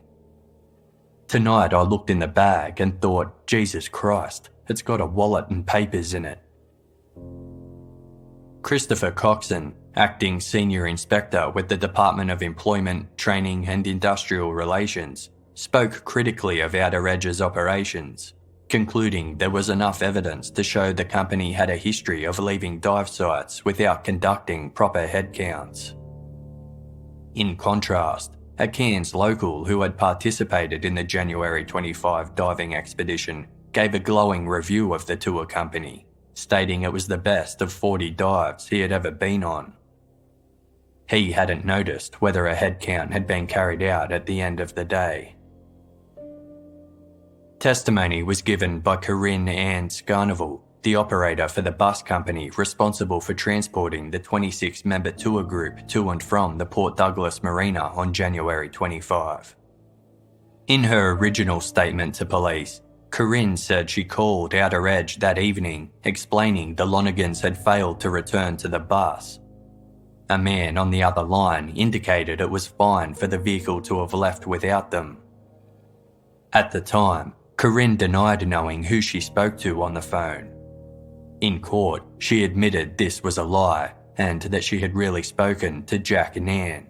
Tonight I looked in the bag and thought, Jesus Christ, it's got a wallet and papers in it. Christopher Coxon, Acting Senior Inspector with the Department of Employment, Training and Industrial Relations, spoke critically of Outer Edge's operations, concluding there was enough evidence to show the company had a history of leaving dive sites without conducting proper head counts. In contrast, a Cairns local who had participated in the January 25 diving expedition gave a glowing review of the tour company, stating it was the best of 40 dives he had ever been on. He hadn't noticed whether a head count had been carried out at the end of the day. Testimony was given by Corinne Ann Scarnival, the operator for the bus company responsible for transporting the 26-member tour group to and from the Port Douglas Marina on January 25. In her original statement to police, Corinne said she called Outer Edge that evening explaining the Lonergans had failed to return to the bus. A man on the other line indicated it was fine for the vehicle to have left without them. At the time, Corinne denied knowing who she spoke to on the phone. In court, she admitted this was a lie and that she had really spoken to Jack Nan.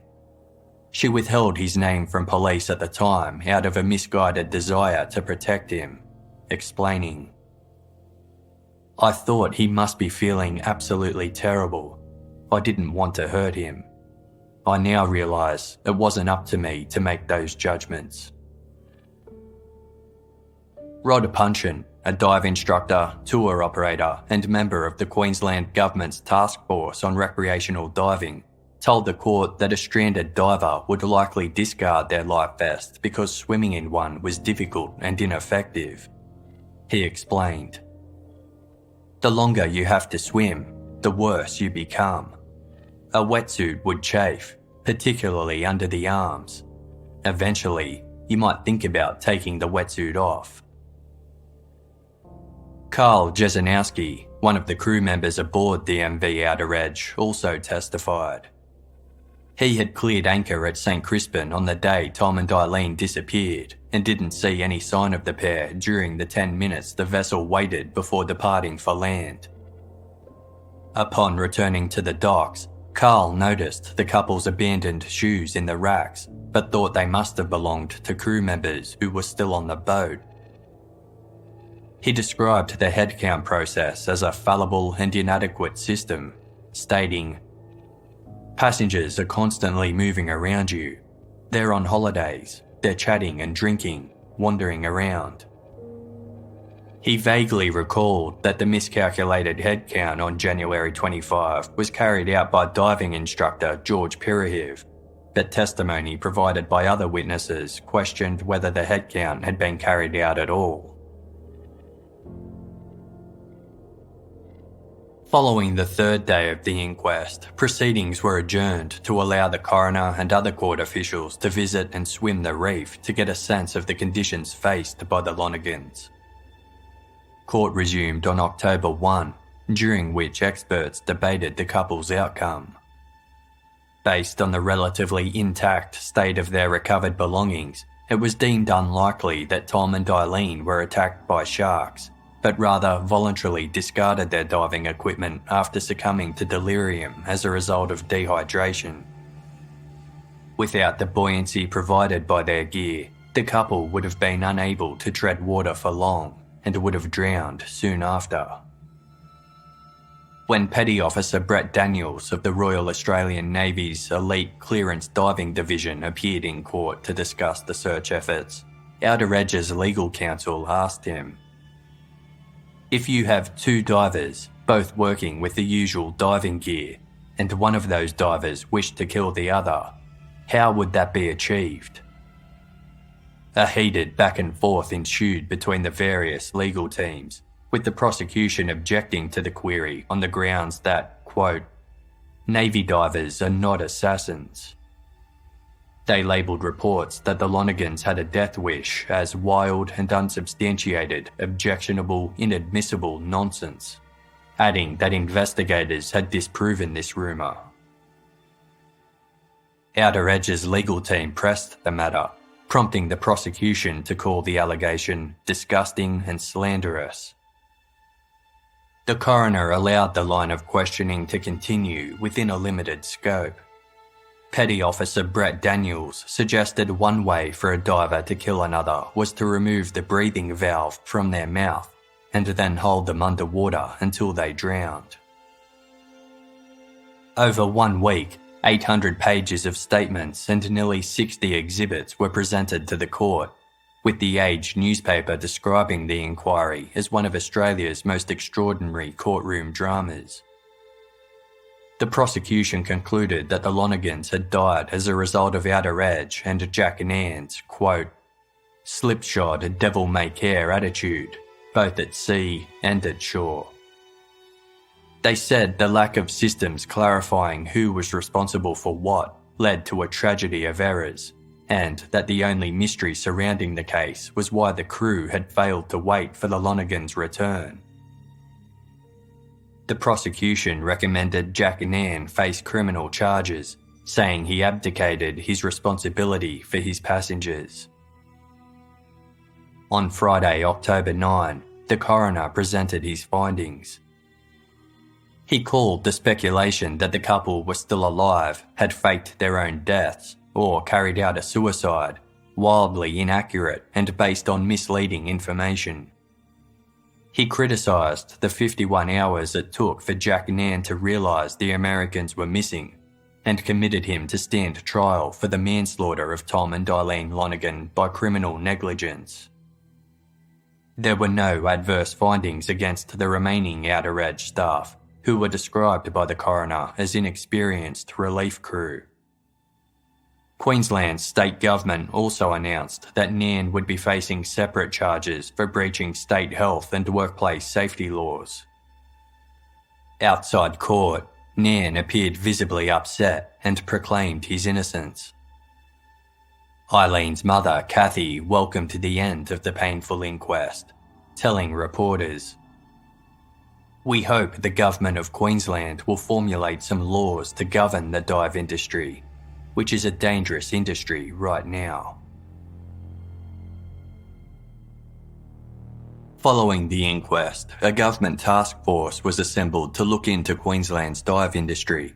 She withheld his name from police at the time out of a misguided desire to protect him, explaining, "I thought he must be feeling absolutely terrible. I didn't want to hurt him. I now realise it wasn't up to me to make those judgments." Rod Punchin, a dive instructor, tour operator and member of the Queensland Government's Task Force on Recreational Diving, told the court that a stranded diver would likely discard their life vest because swimming in one was difficult and ineffective. He explained, "The longer you have to swim, the worse you become. A wetsuit would chafe, particularly under the arms. Eventually, you might think about taking the wetsuit off." Carl Jesenowski, one of the crew members aboard the MV Outer Edge, also testified. He had cleared anchor at St. Crispin on the day Tom and Eileen disappeared and didn't see any sign of the pair during the 10 minutes the vessel waited before departing for land. Upon returning to the docks, Carl noticed the couple's abandoned shoes in the racks, but thought they must have belonged to crew members who were still on the boat. He described the head count process as a fallible and inadequate system, stating, "Passengers are constantly moving around you. They're on holidays, they're chatting and drinking, wandering around." He vaguely recalled that the miscalculated head count on January 25 was carried out by diving instructor George Pirahiv, but testimony provided by other witnesses questioned whether the head count had been carried out at all. Following the third day of the inquest, proceedings were adjourned to allow the coroner and other court officials to visit and swim the reef to get a sense of the conditions faced by the Lonergans. Court resumed on October 1, during which experts debated the couple's outcome. Based on the relatively intact state of their recovered belongings, it was deemed unlikely that Tom and Eileen were attacked by sharks, but rather voluntarily discarded their diving equipment after succumbing to delirium as a result of dehydration. Without the buoyancy provided by their gear, the couple would have been unable to tread water for long and would have drowned soon after. When Petty Officer Brett Daniels of the Royal Australian Navy's Elite Clearance Diving Division appeared in court to discuss the search efforts, Outer Edge's legal counsel asked him, "If you have two divers, both working with the usual diving gear, and one of those divers wished to kill the other, how would that be achieved?" A heated back and forth ensued between the various legal teams, with the prosecution objecting to the query on the grounds that, quote, "Navy divers are not assassins." They labelled reports that the Lonergans had a death wish as wild and unsubstantiated, objectionable, inadmissible nonsense, adding that investigators had disproven this rumour. Outer Edge's legal team pressed the matter, prompting the prosecution to call the allegation disgusting and slanderous. The coroner allowed the line of questioning to continue within a limited scope. Petty Officer Brett Daniels suggested one way for a diver to kill another was to remove the breathing valve from their mouth and then hold them underwater until they drowned. Over 1 week, 800 pages of statements and nearly 60 exhibits were presented to the court, with the Age newspaper describing the inquiry as one of Australia's most extraordinary courtroom dramas. The prosecution concluded that the Lonergans had died as a result of Outer Edge and Jack and Ann's, quote, slipshod devil-may-care attitude, both at sea and at shore. They said the lack of systems clarifying who was responsible for what led to a tragedy of errors, and that the only mystery surrounding the case was why the crew had failed to wait for the Lonergans' return. The prosecution recommended Jack and Ann face criminal charges, saying he abdicated his responsibility for his passengers. On Friday, October 9, the coroner presented his findings. He called the speculation that the couple were still alive, had faked their own deaths, or carried out a suicide, wildly inaccurate and based on misleading information. He criticised the 51 hours it took for Jack and Ann to realise the Americans were missing, and committed him to stand trial for the manslaughter of Tom and Eileen Lonergan by criminal negligence. There were no adverse findings against the remaining Outer Edge staff, who were described by the coroner as inexperienced relief crew. Queensland's state government also announced that Nan would be facing separate charges for breaching state health and workplace safety laws. Outside court, Nan appeared visibly upset and proclaimed his innocence. Eileen's mother, Kathy, welcomed the end of the painful inquest, telling reporters, "We hope the government of Queensland will formulate some laws to govern the dive industry, which is a dangerous industry right now." Following the inquest, a government task force was assembled to look into Queensland's dive industry.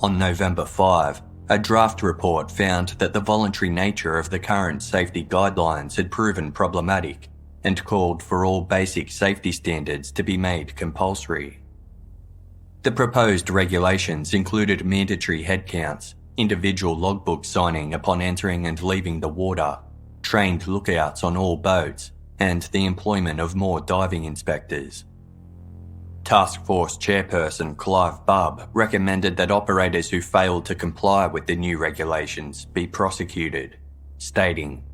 On November 5, a draft report found that the voluntary nature of the current safety guidelines had proven problematic and called for all basic safety standards to be made compulsory. The proposed regulations included mandatory head counts, individual logbook signing upon entering and leaving the water, trained lookouts on all boats, and the employment of more diving inspectors. Task Force Chairperson Clive Bubb recommended that operators who failed to comply with the new regulations be prosecuted, stating,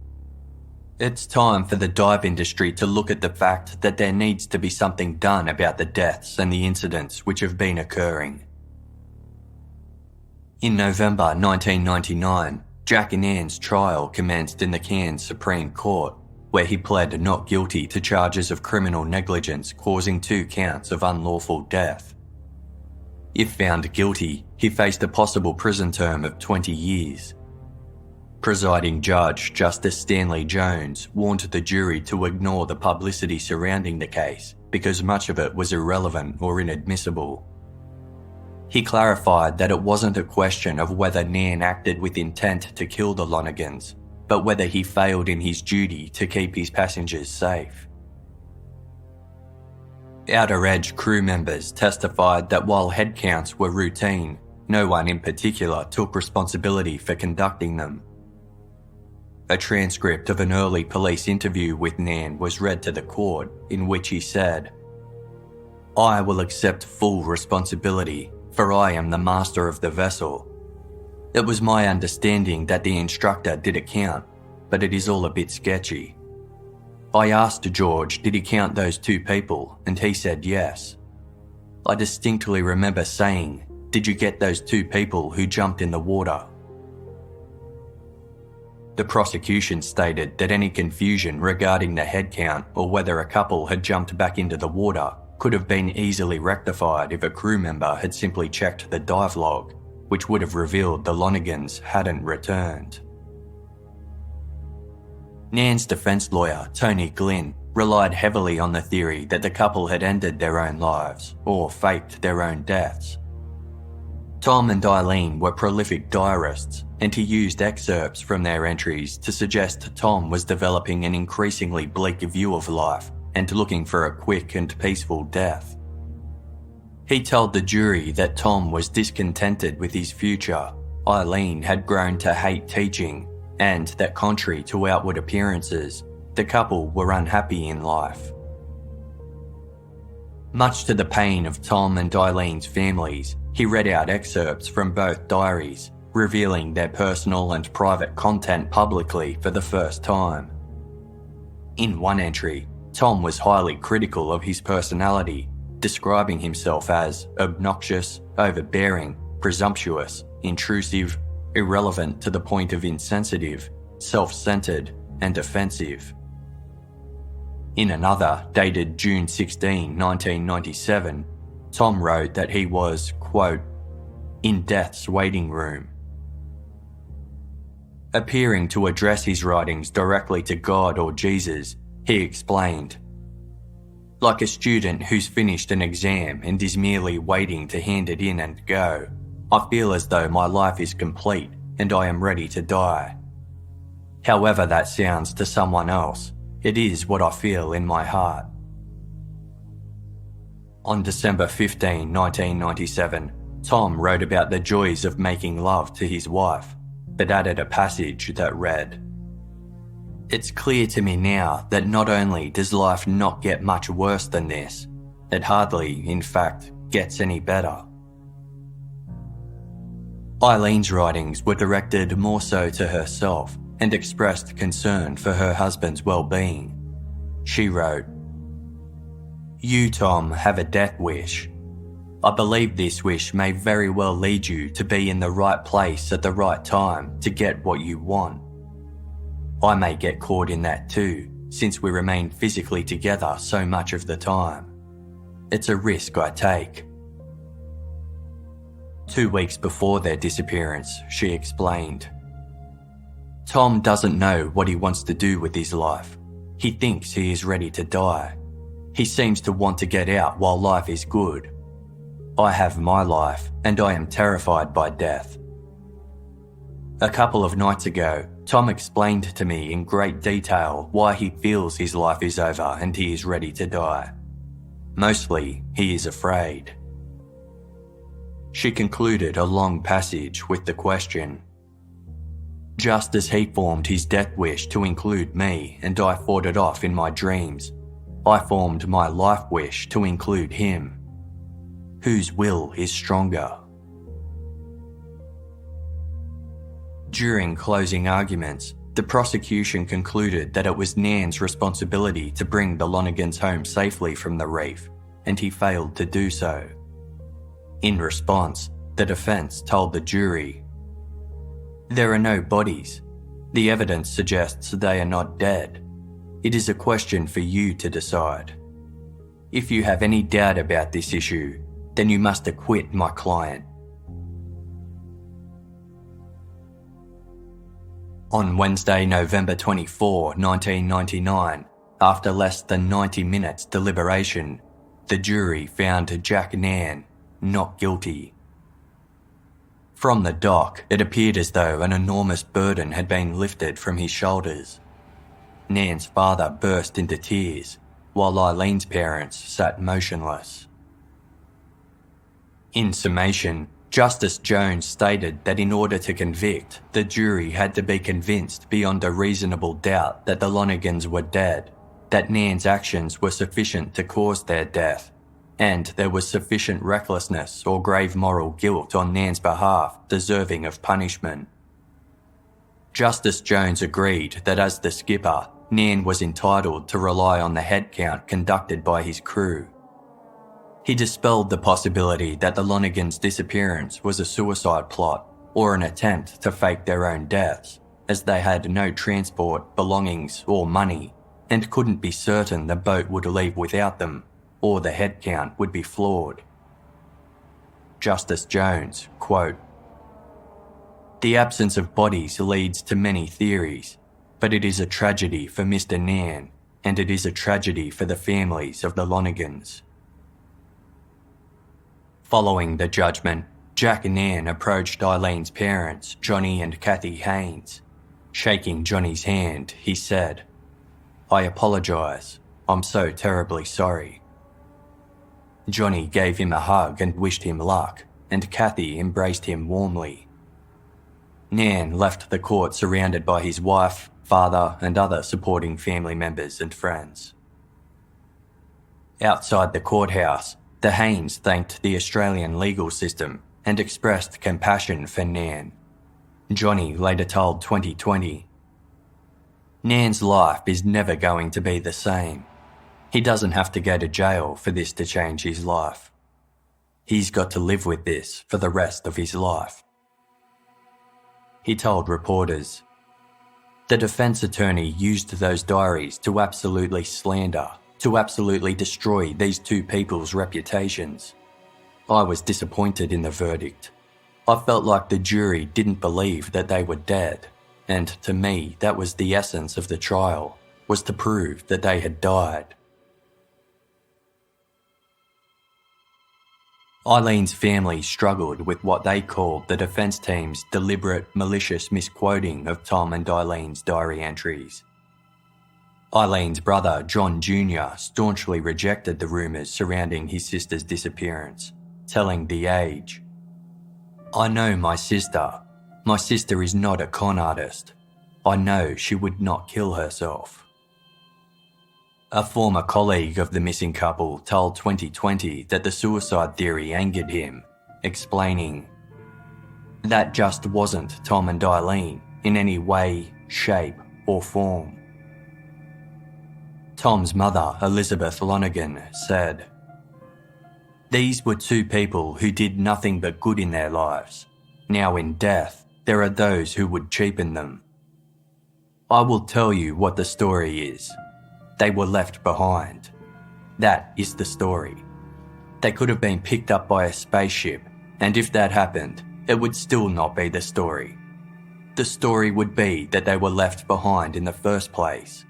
"It's time for the dive industry to look at the fact that there needs to be something done about the deaths and the incidents which have been occurring." In November 1999, Jack and Ann's trial commenced in the Cairns Supreme Court, where he pled not guilty to charges of criminal negligence causing 2 counts of unlawful death. If found guilty, he faced a possible prison term of 20 years. Presiding Judge Justice Stanley Jones warned the jury to ignore the publicity surrounding the case because much of it was irrelevant or inadmissible. He clarified that it wasn't a question of whether Nan acted with intent to kill the Lonergans, but whether he failed in his duty to keep his passengers safe. Outer Edge crew members testified that while head counts were routine, no one in particular took responsibility for conducting them. A transcript of an early police interview with Nan was read to the court, in which he said, "I will accept full responsibility, for I am the master of the vessel. It was my understanding that the instructor did a count, but it is all a bit sketchy. I asked George, did he count those 2 people, and he said yes. I distinctly remember saying, did you get those 2 people who jumped in the water?" The prosecution stated that any confusion regarding the head count or whether a couple had jumped back into the water could have been easily rectified if a crew member had simply checked the dive log, which would have revealed the Lonergans hadn't returned. Nan's defence lawyer, Tony Glynn, relied heavily on the theory that the couple had ended their own lives or faked their own deaths. Tom and Eileen were prolific diarists, and he used excerpts from their entries to suggest Tom was developing an increasingly bleak view of life and looking for a quick and peaceful death. He told the jury that Tom was discontented with his future, Eileen had grown to hate teaching, and that contrary to outward appearances, the couple were unhappy in life. Much to the pain of Tom and Eileen's families, he read out excerpts from both diaries, revealing their personal and private content publicly for the first time. In one entry, Tom was highly critical of his personality, describing himself as obnoxious, overbearing, presumptuous, intrusive, irrelevant to the point of insensitive, self-centered, and offensive. In another, dated June 16, 1997, Tom wrote that he was, quote, in death's waiting room. Appearing to address his writings directly to God or Jesus, he explained, like a student who's finished an exam and is merely waiting to hand it in and go, I feel as though my life is complete and I am ready to die. However that sounds to someone else, it is what I feel in my heart. On December 15, 1997, Tom wrote about the joys of making love to his wife, but added a passage that read, it's clear to me now that not only does life not get much worse than this, it hardly, in fact, gets any better. Eileen's writings were directed more so to herself and expressed concern for her husband's well-being. She wrote, you, Tom, have a death wish. I believe this wish may very well lead you to be in the right place at the right time to get what you want. I may get caught in that too, since we remain physically together so much of the time. It's a risk I take. 2 weeks before their disappearance, she explained, Tom doesn't know what he wants to do with his life. He thinks he is ready to die. He seems to want to get out while life is good. I have my life, and I am terrified by death. A couple of nights ago, Tom explained to me in great detail why he feels his life is over and he is ready to die. Mostly, he is afraid. She concluded a long passage with the question, just as he formed his death wish to include me and I fought it off in my dreams, I formed my life wish to include him. Whose will is stronger? During closing arguments, the prosecution concluded that it was Nan's responsibility to bring the Lonergans home safely from the reef, and he failed to do so. In response, the defence told the jury, there are no bodies. The evidence suggests they are not dead. It is a question for you to decide. If you have any doubt about this issue, then you must acquit my client. On Wednesday, November 24, 1999, after less than 90 minutes deliberation, the jury found Jack Nan not guilty. From the dock, it appeared as though an enormous burden had been lifted from his shoulders. Nan's father burst into tears, while Eileen's parents sat motionless. In summation, Justice Jones stated that in order to convict, the jury had to be convinced beyond a reasonable doubt that the Lonergans were dead, that Nan's actions were sufficient to cause their death, and there was sufficient recklessness or grave moral guilt on Nan's behalf deserving of punishment. Justice Jones agreed that as the skipper, Nan was entitled to rely on the head count conducted by his crew. He dispelled the possibility that the Lonergans' disappearance was a suicide plot or an attempt to fake their own deaths, as they had no transport, belongings or money, and couldn't be certain the boat would leave without them, or the head count would be flawed. Justice Jones, quote, the absence of bodies leads to many theories. but it is a tragedy for Mr. Nan, and it is a tragedy for the families of the Lonergans. Following the judgment, Jack and Nan approached Eileen's parents, Johnny and Kathy Haynes. Shaking Johnny's hand, he said, "I apologise. I'm so terribly sorry." Johnny gave him a hug and wished him luck, and Kathy embraced him warmly. Nan left the court surrounded by his wife, father and other supporting family members and friends. Outside the courthouse, the Haynes thanked the Australian legal system and expressed compassion for Nan. Johnny later told 2020, "Nan's life is never going to be the same. He doesn't have to go to jail for this to change his life. He's got to live with this for the rest of his life." He told reporters, "The defence attorney used those diaries to absolutely slander, to absolutely destroy these two people's reputations. I was disappointed in the verdict. I felt like the jury didn't believe that they were dead, and to me that was the essence of the trial, was to prove that they had died." Eileen's family struggled with what they called the defence team's deliberate, malicious misquoting of Tom and Eileen's diary entries. Eileen's brother, John Jr., staunchly rejected the rumours surrounding his sister's disappearance, telling The Age, "I know my sister. My sister is not a con artist. I know she would not kill herself." A former colleague of the missing couple told 2020 that the suicide theory angered him, explaining, "That just wasn't Tom and Eileen in any way, shape or form." Tom's mother, Elizabeth Lonergan, said, "These were two people who did nothing but good in their lives. Now in death, there are those who would cheapen them. I will tell you what the story is. They were left behind. That is the story. They could have been picked up by a spaceship, and if that happened, it would still not be the story. The story would be that they were left behind in the first place.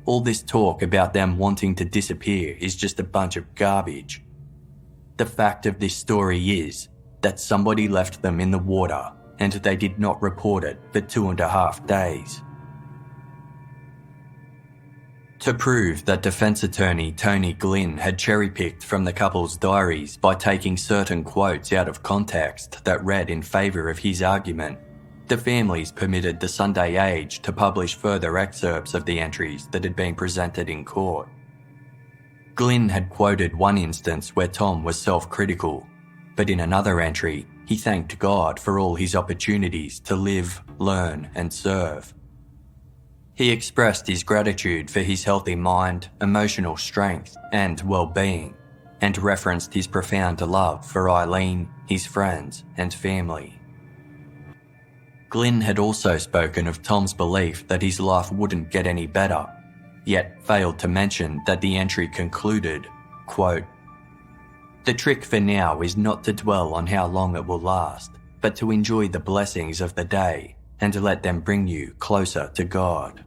All this talk about them wanting to disappear is just a bunch of garbage. The fact of this story is that somebody left them in the water and they did not report it for 2.5 days." To prove that defence attorney Tony Glynn had cherry-picked from the couple's diaries by taking certain quotes out of context that read in favour of his argument, the families permitted the Sunday Age to publish further excerpts of the entries that had been presented in court. Glynn had quoted one instance where Tom was self-critical, but in another entry, he thanked God for all his opportunities to live, learn and serve. He expressed his gratitude for his healthy mind, emotional strength and well-being, and referenced his profound love for Eileen, his friends and family. Glynn had also spoken of Tom's belief that his life wouldn't get any better, yet failed to mention that the entry concluded, quote, "The trick for now is not to dwell on how long it will last, but to enjoy the blessings of the day and to let them bring you closer to God."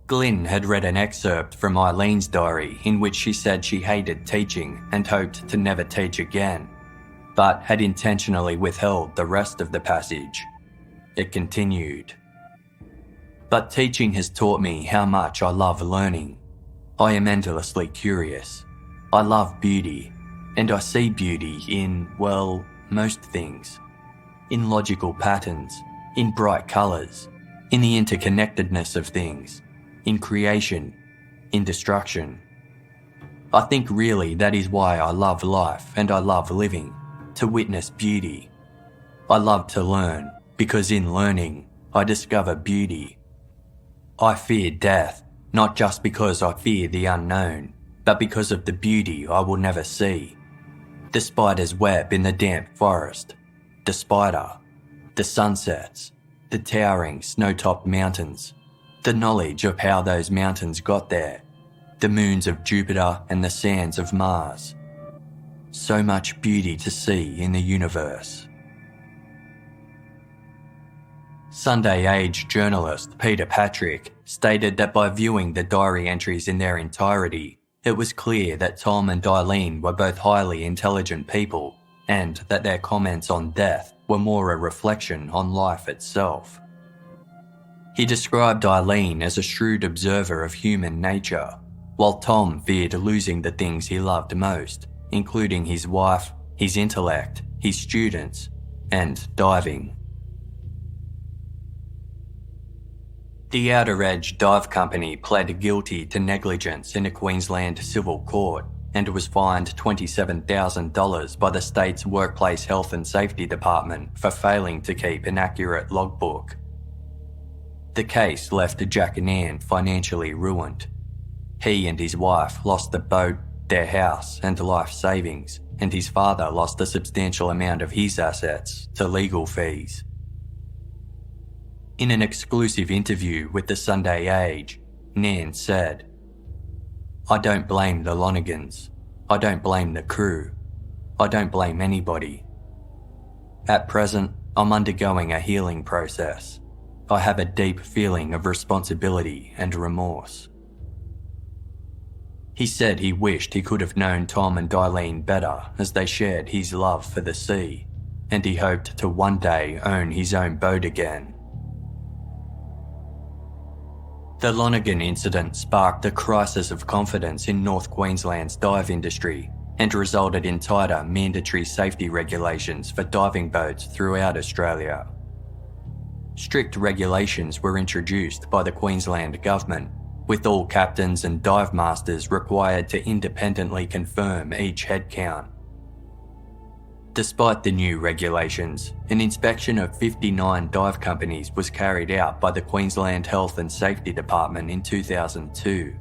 Glynn had read an excerpt from Eileen's diary in which she said she hated teaching and hoped to never teach again, but had intentionally withheld the rest of the passage. It continued, "But teaching has taught me how much I love learning. I am endlessly curious. I love beauty, and I see beauty in, well, most things. In logical patterns, in bright colours, in the interconnectedness of things, in creation, in destruction. I think really that is why I love life and I love living, to witness beauty. I love to learn, because in learning, I discover beauty. I fear death, not just because I fear the unknown, but because of the beauty I will never see. The spider's web in the damp forest, the spider, the sunsets, the towering snow-topped mountains, the knowledge of how those mountains got there, the moons of Jupiter and the sands of Mars. So much beauty to see in the universe." Sunday Age journalist Peter Patrick stated that by viewing the diary entries in their entirety, it was clear that Tom and Eileen were both highly intelligent people and that their comments on death were more a reflection on life itself. He described Eileen as a shrewd observer of human nature, while Tom feared losing the things he loved most, including his wife, his intellect, his students, and diving. The Outer Edge Dive Company pled guilty to negligence in a Queensland civil court and was fined $27,000 by the state's Workplace Health and Safety Department for failing to keep an accurate logbook. The case left Jack and Ann financially ruined. He and his wife lost the boat, their house and life savings, and his father lost a substantial amount of his assets to legal fees. In an exclusive interview with the Sunday Age, Nan said, "I don't blame the Lonergans. I don't blame the crew. I don't blame anybody. At present, I'm undergoing a healing process. I have a deep feeling of responsibility and remorse." He said he wished he could have known Tom and Eileen better as they shared his love for the sea, and he hoped to one day own his own boat again. The Lonergan incident sparked a crisis of confidence in North Queensland's dive industry and resulted in tighter mandatory safety regulations for diving boats throughout Australia. Strict regulations were introduced by the Queensland government, with all captains and dive masters required to independently confirm each head count. Despite the new regulations, an inspection of 59 dive companies was carried out by the Queensland Health and Safety Department in 2002,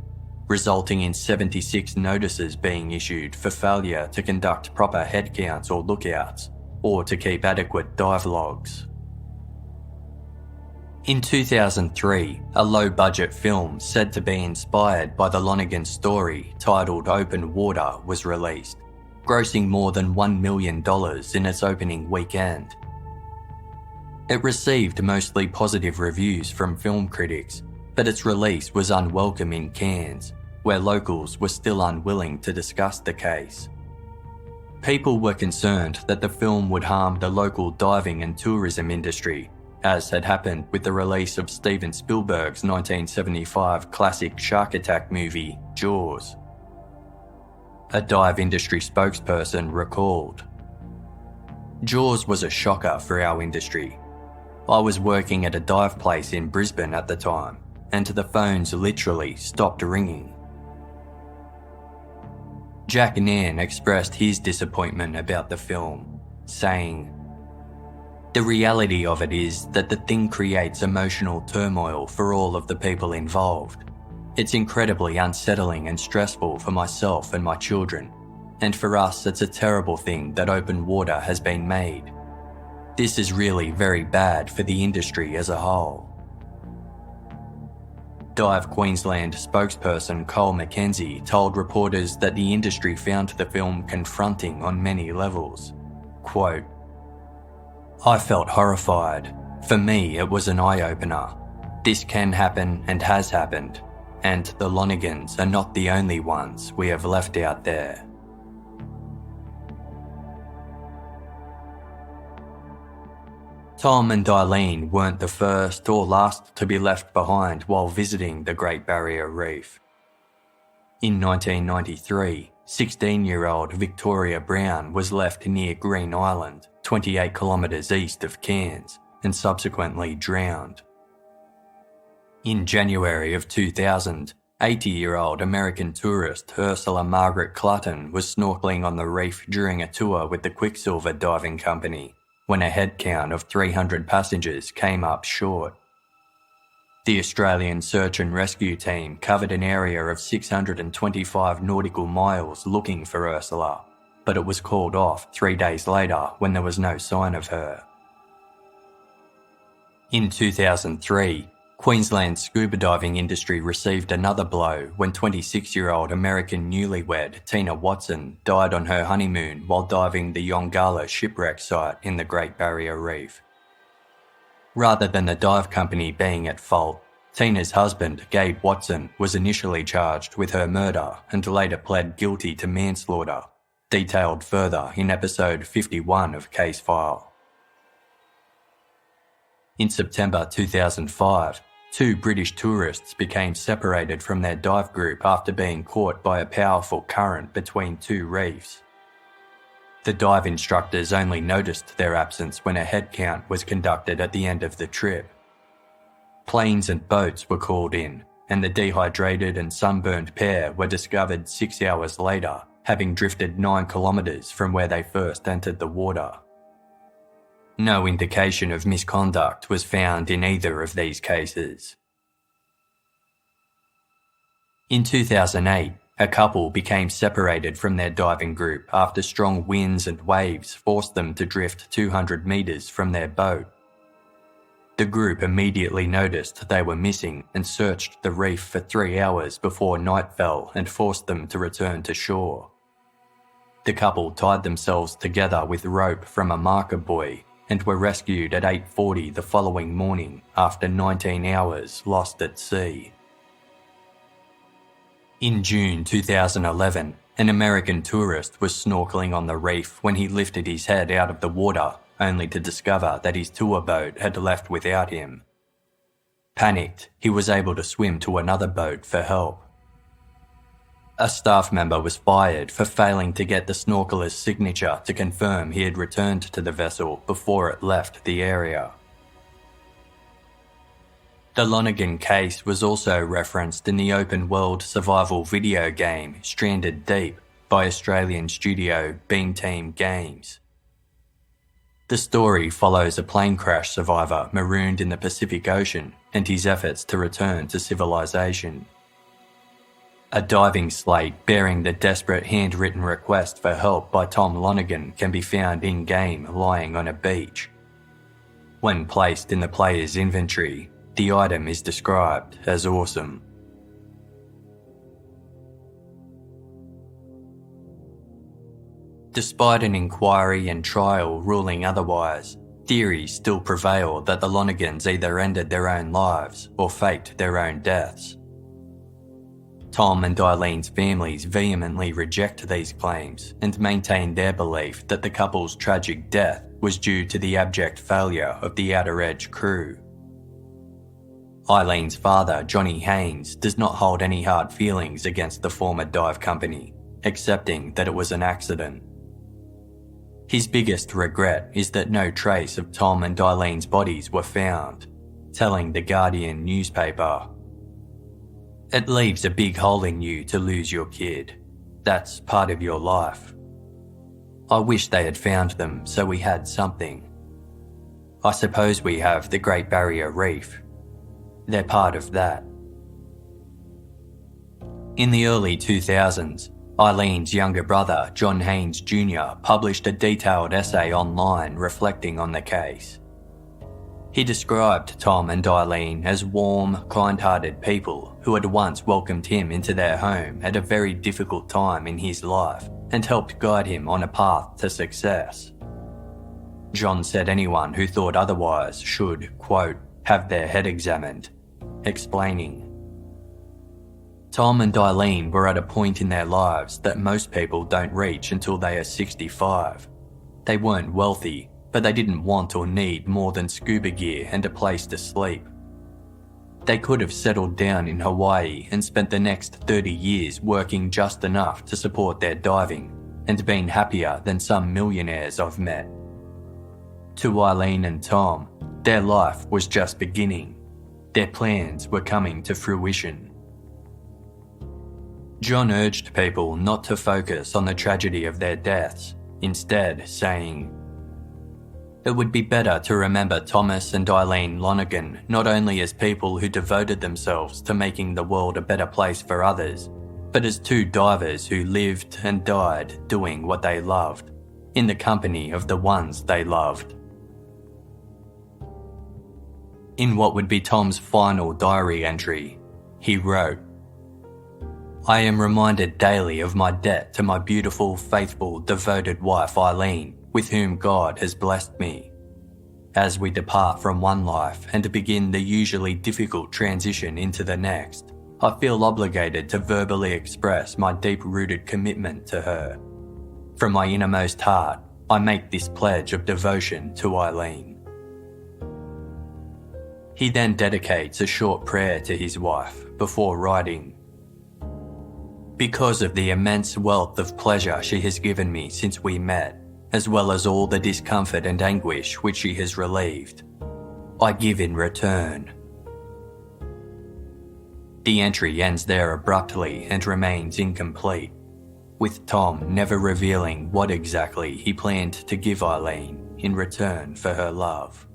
resulting in 76 notices being issued for failure to conduct proper head counts or lookouts, or to keep adequate dive logs. In 2003, a low-budget film said to be inspired by the Lonergan story titled Open Water was released, grossing more than $1 million in its opening weekend. It received mostly positive reviews from film critics, but its release was unwelcome in Cairns, where locals were still unwilling to discuss the case. People were concerned that the film would harm the local diving and tourism industry, as had happened with the release of Steven Spielberg's 1975 classic shark attack movie, Jaws. A dive industry spokesperson recalled, "Jaws was a shocker for our industry. I was working at a dive place in Brisbane at the time, and the phones literally stopped ringing." Jack Nan expressed his disappointment about the film, saying, "The reality of it is that the thing creates emotional turmoil for all of the people involved. It's incredibly unsettling and stressful for myself and my children, and for us it's a terrible thing that open water has been made. This is really very bad for the industry as a whole." Dive Queensland spokesperson Cole McKenzie told reporters that the industry found the film confronting on many levels. Quote, "I felt horrified. For me, it was an eye-opener. This can happen and has happened, and the Lonergans are not the only ones we have left out there." Tom and Eileen weren't the first or last to be left behind while visiting the Great Barrier Reef. In 1993, 16-year-old Victoria Brown was left near Green Island, 28 kilometres east of Cairns, and subsequently drowned. In January of 2000, 80-year-old American tourist Ursula Margaret Clutton was snorkeling on the reef during a tour with the Quicksilver Diving Company, when a head count of 300 passengers came up short. The Australian Search and Rescue Team covered an area of 625 nautical miles looking for Ursula, but it was called off 3 days later when there was no sign of her. In 2003, Queensland's scuba diving industry received another blow when 26-year-old American newlywed Tina Watson died on her honeymoon while diving the Yongala shipwreck site in the Great Barrier Reef. Rather than the dive company being at fault, Tina's husband, Gabe Watson, was initially charged with her murder and later pled guilty to manslaughter, detailed further in episode 51 of Casefile. In September 2005, 2 British tourists became separated from their dive group after being caught by a powerful current between 2 reefs. The dive instructors only noticed their absence when a head count was conducted at the end of the trip. Planes and boats were called in, and the dehydrated and sunburned pair were discovered 6 hours later, having drifted 9 kilometres from where they first entered the water. No indication of misconduct was found in either of these cases. In 2008, a couple became separated from their diving group after strong winds and waves forced them to drift 200 metres from their boat. The group immediately noticed they were missing and searched the reef for 3 hours before night fell and forced them to return to shore. The couple tied themselves together with rope from a marker buoy and were rescued at 8:40 the following morning after 19 hours lost at sea. In June 2011, an American tourist was snorkeling on the reef when he lifted his head out of the water only to discover that his tour boat had left without him. Panicked, he was able to swim to another boat for help. A staff member was fired for failing to get the snorkeler's signature to confirm he had returned to the vessel before it left the area. The Lonergan case was also referenced in the open-world survival video game Stranded Deep by Australian studio Beam Team Games. The story follows a plane crash survivor marooned in the Pacific Ocean and his efforts to return to civilization. A diving slate bearing the desperate handwritten request for help by Tom Lonergan can be found in-game lying on a beach. When placed in the player's inventory, the item is described as awesome. Despite an inquiry and trial ruling otherwise, theories still prevail that the Lonergans either ended their own lives or faked their own deaths. Tom and Eileen's families vehemently reject these claims and maintain their belief that the couple's tragic death was due to the abject failure of the Outer Edge crew. Eileen's father, Johnny Haynes, does not hold any hard feelings against the former dive company, accepting that it was an accident. His biggest regret is that no trace of Tom and Eileen's bodies were found, telling the Guardian newspaper, "It leaves a big hole in you to lose your kid. That's part of your life. I wish they had found them so we had something. I suppose we have the Great Barrier Reef. They're part of that." In the early 2000s, Eileen's younger brother, John Haynes Jr., published a detailed essay online reflecting on the case. He described Tom and Eileen as warm, kind-hearted people who had once welcomed him into their home at a very difficult time in his life and helped guide him on a path to success. John said anyone who thought otherwise should, quote, have their head examined, explaining, "Tom and Eileen were at a point in their lives that most people don't reach until they are 65. They weren't wealthy, but they didn't want or need more than scuba gear and a place to sleep. They could have settled down in Hawaii and spent the next 30 years working just enough to support their diving and been happier than some millionaires I've met. To Eileen and Tom, their life was just beginning. Their plans were coming to fruition." John urged people not to focus on the tragedy of their deaths, instead saying, "It would be better to remember Thomas and Eileen Lonergan not only as people who devoted themselves to making the world a better place for others, but as 2 divers who lived and died doing what they loved, in the company of the ones they loved." In what would be Tom's final diary entry, he wrote, "I am reminded daily of my debt to my beautiful, faithful, devoted wife Eileen, with whom God has blessed me. As we depart from one life and begin the usually difficult transition into the next, I feel obligated to verbally express my deep-rooted commitment to her. From my innermost heart, I make this pledge of devotion to Eileen. He then dedicates a short prayer to his wife before writing, "Because of the immense wealth of pleasure she has given me since we met, as well as all the discomfort and anguish which she has relieved, I give in return." The entry ends there abruptly and remains incomplete, with Tom never revealing what exactly he planned to give Eileen in return for her love.